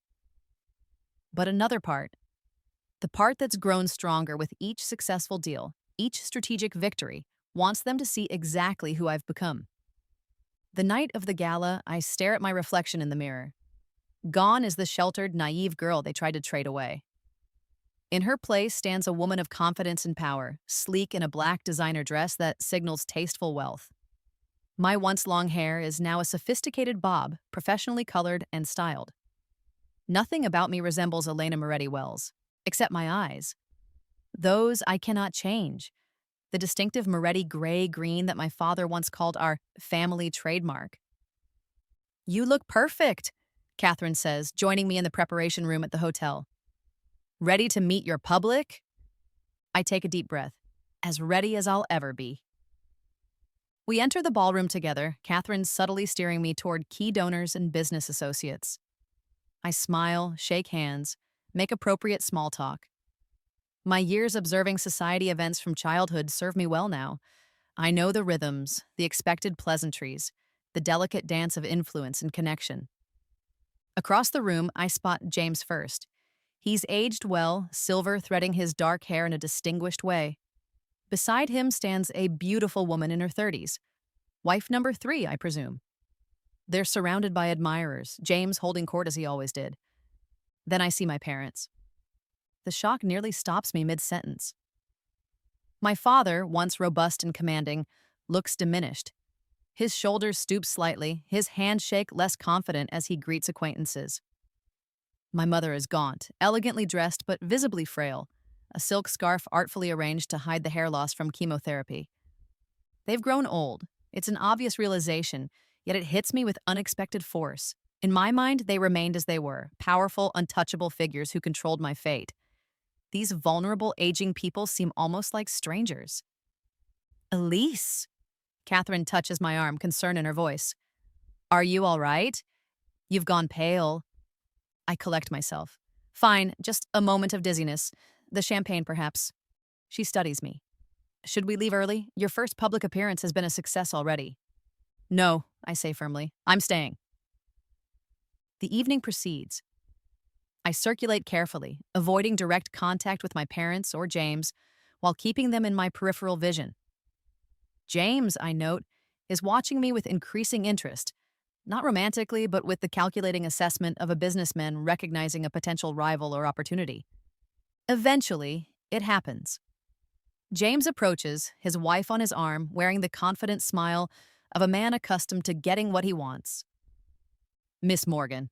But another part, the part that's grown stronger with each successful deal, each strategic victory, wants them to see exactly who I've become. The night of the gala, I stare at my reflection in the mirror. Gone is the sheltered, naive girl they tried to trade away. In her place stands a woman of confidence and power, sleek in a black designer dress that signals tasteful wealth. My once long hair is now a sophisticated bob, professionally colored and styled. Nothing about me resembles Elena Moretti Wells, except my eyes. Those I cannot change. The distinctive Moretti gray-green that my father once called our family trademark. You look perfect, Catherine says, joining me in the preparation room at the hotel. Ready to meet your public? I take a deep breath, as ready as I'll ever be. We enter the ballroom together, Catherine subtly steering me toward key donors and business associates. I smile, shake hands, make appropriate small talk. My years observing society events from childhood serve me well now. I know the rhythms, the expected pleasantries, the delicate dance of influence and connection. Across the room, I spot James first. He's aged well, silver threading his dark hair in a distinguished way. Beside him stands a beautiful woman in her 30s. Wife number 3, I presume. They're surrounded by admirers, James holding court as he always did. Then I see my parents. The shock nearly stops me mid-sentence. My father, once robust and commanding, looks diminished. His shoulders stoop slightly, his handshake less confident as he greets acquaintances. My mother is gaunt, elegantly dressed but visibly frail, a silk scarf artfully arranged to hide the hair loss from chemotherapy. They've grown old. It's an obvious realization, yet it hits me with unexpected force. In my mind, they remained as they were, powerful, untouchable figures who controlled my fate. These vulnerable, aging people seem almost like strangers. Elise! Catherine touches my arm, concern in her voice. Are you all right? You've gone pale. I collect myself. Fine, just a moment of dizziness. The champagne, perhaps. She studies me. Should we leave early? Your first public appearance has been a success already. No, I say firmly. I'm staying. The evening proceeds. I circulate carefully, avoiding direct contact with my parents or James, while keeping them in my peripheral vision. James, I note, is watching me with increasing interest, not romantically, but with the calculating assessment of a businessman recognizing a potential rival or opportunity. Eventually, it happens. James approaches, his wife on his arm, wearing the confident smile of a man accustomed to getting what he wants. Miss Morgan,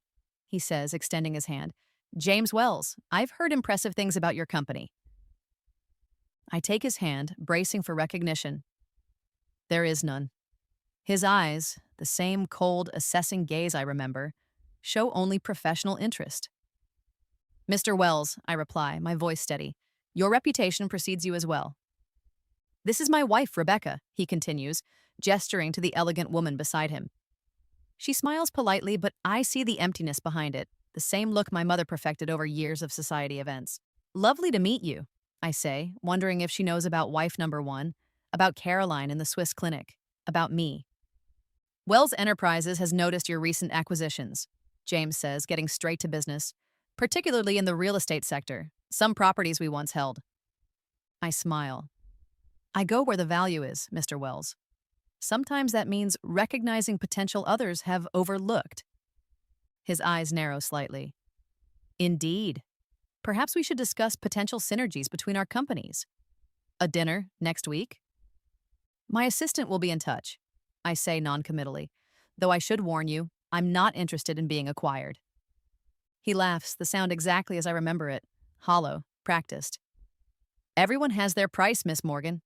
he says, extending his hand. James Wells, I've heard impressive things about your company. I take his hand, bracing for recognition. There is none. His eyes, the same cold, assessing gaze I remember, show only professional interest. Mr. Wells, I reply, my voice steady, your reputation precedes you as well. This is my wife, Rebecca, he continues, gesturing to the elegant woman beside him. She smiles politely, but I see the emptiness behind it, the same look my mother perfected over years of society events. Lovely to meet you, I say, wondering if she knows about wife number one, about Caroline in the Swiss clinic, about me. Wells Enterprises has noticed your recent acquisitions, James says, getting straight to business, particularly in the real estate sector, some properties we once held. I smile. I go where the value is, Mr. Wells. Sometimes that means recognizing potential others have overlooked. His eyes narrow slightly. Indeed. Perhaps we should discuss potential synergies between our companies. A dinner next week? My assistant will be in touch, I say noncommittally, though I should warn you, I'm not interested in being acquired. He laughs, the sound exactly as I remember it, hollow, practiced. Everyone has their price, Miss Morgan.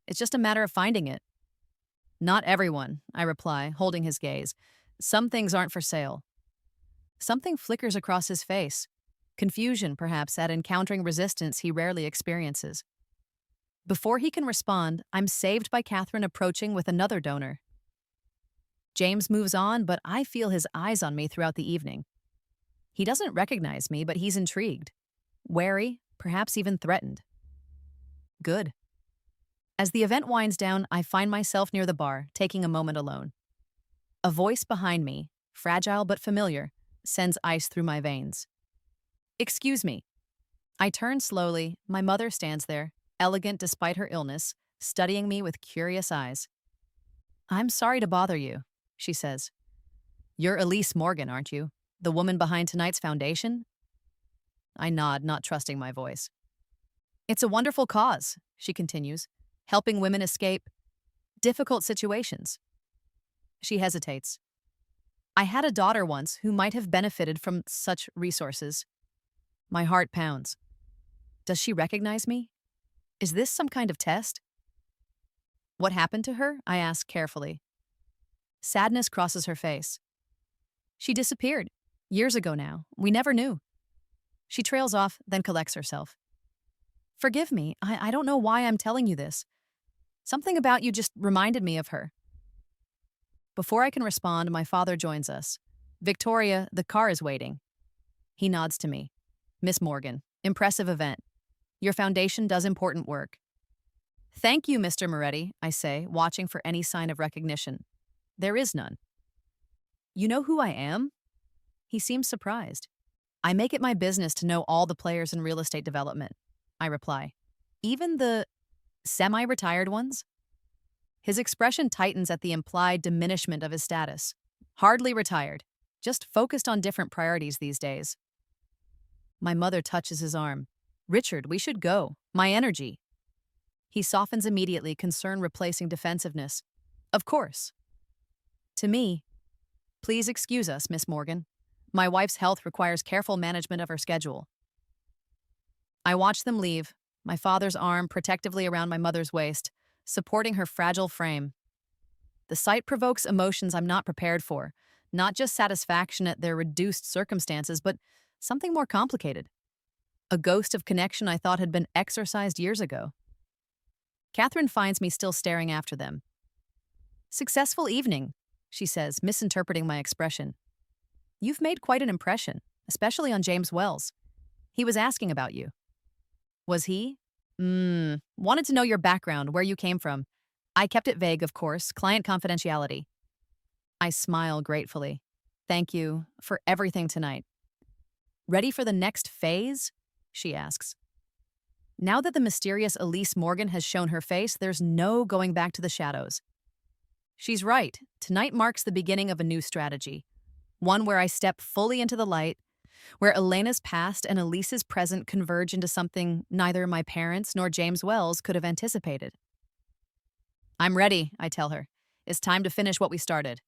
It's just a matter of finding it. Not everyone, I reply, holding his gaze. Some things aren't for sale. Something flickers across his face. Confusion, perhaps, at encountering resistance he rarely experiences. Before he can respond, I'm saved by Catherine approaching with another donor. James moves on, but I feel his eyes on me throughout the evening. He doesn't recognize me, but he's intrigued. Wary, perhaps even threatened. Good. As the event winds down, I find myself near the bar, taking a moment alone. A voice behind me, fragile but familiar, sends ice through my veins. Excuse me. I turn slowly. My mother stands there, elegant despite her illness, studying me with curious eyes. I'm sorry to bother you, she says. You're Elise Morgan, aren't you? The woman behind tonight's foundation? I nod, not trusting my voice. It's a wonderful cause, she continues, helping women escape difficult situations. She hesitates. I had a daughter once who might have benefited from such resources. My heart pounds. Does she recognize me? Is this some kind of test? What happened to her? I ask carefully. Sadness crosses her face. She disappeared. Years ago now. We never knew. She trails off, then collects herself. Forgive me. I don't know why I'm telling you this. Something about you just reminded me of her. Before I can respond, my father joins us. Victoria, the car is waiting. He nods to me. Miss Morgan, impressive event. Your foundation does important work. Thank you, Mr. Moretti, I say, watching for any sign of recognition. There is none. You know who I am? He seems surprised. I make it my business to know all the players in real estate development, I reply. Even the semi-retired ones? His expression tightens at the implied diminishment of his status. Hardly retired, just focused on different priorities these days. My mother touches his arm. Richard, we should go. My energy. He softens immediately, concern replacing defensiveness. Of course. To me, please excuse us, Miss Morgan. My wife's health requires careful management of her schedule. I watch them leave, my father's arm protectively around my mother's waist, supporting her fragile frame. The sight provokes emotions I'm not prepared for, not just satisfaction at their reduced circumstances, but something more complicated. A ghost of connection I thought had been exorcised years ago. Catherine finds me still staring after them. Successful evening, she says, misinterpreting my expression. You've made quite an impression, especially on James Wells. He was asking about you. Was he? Wanted to know your background, where you came from. I kept it vague, of course, client confidentiality. I smile gratefully. Thank you for everything tonight. Ready for the next phase? She asks. Now that the mysterious Elise Morgan has shown her face, there's no going back to the shadows. She's right. Tonight marks the beginning of a new strategy. One where I step fully into the light, where Elena's past and Elise's present converge into something neither my parents nor James Wells could have anticipated. I'm ready, I tell her. It's time to finish what we started.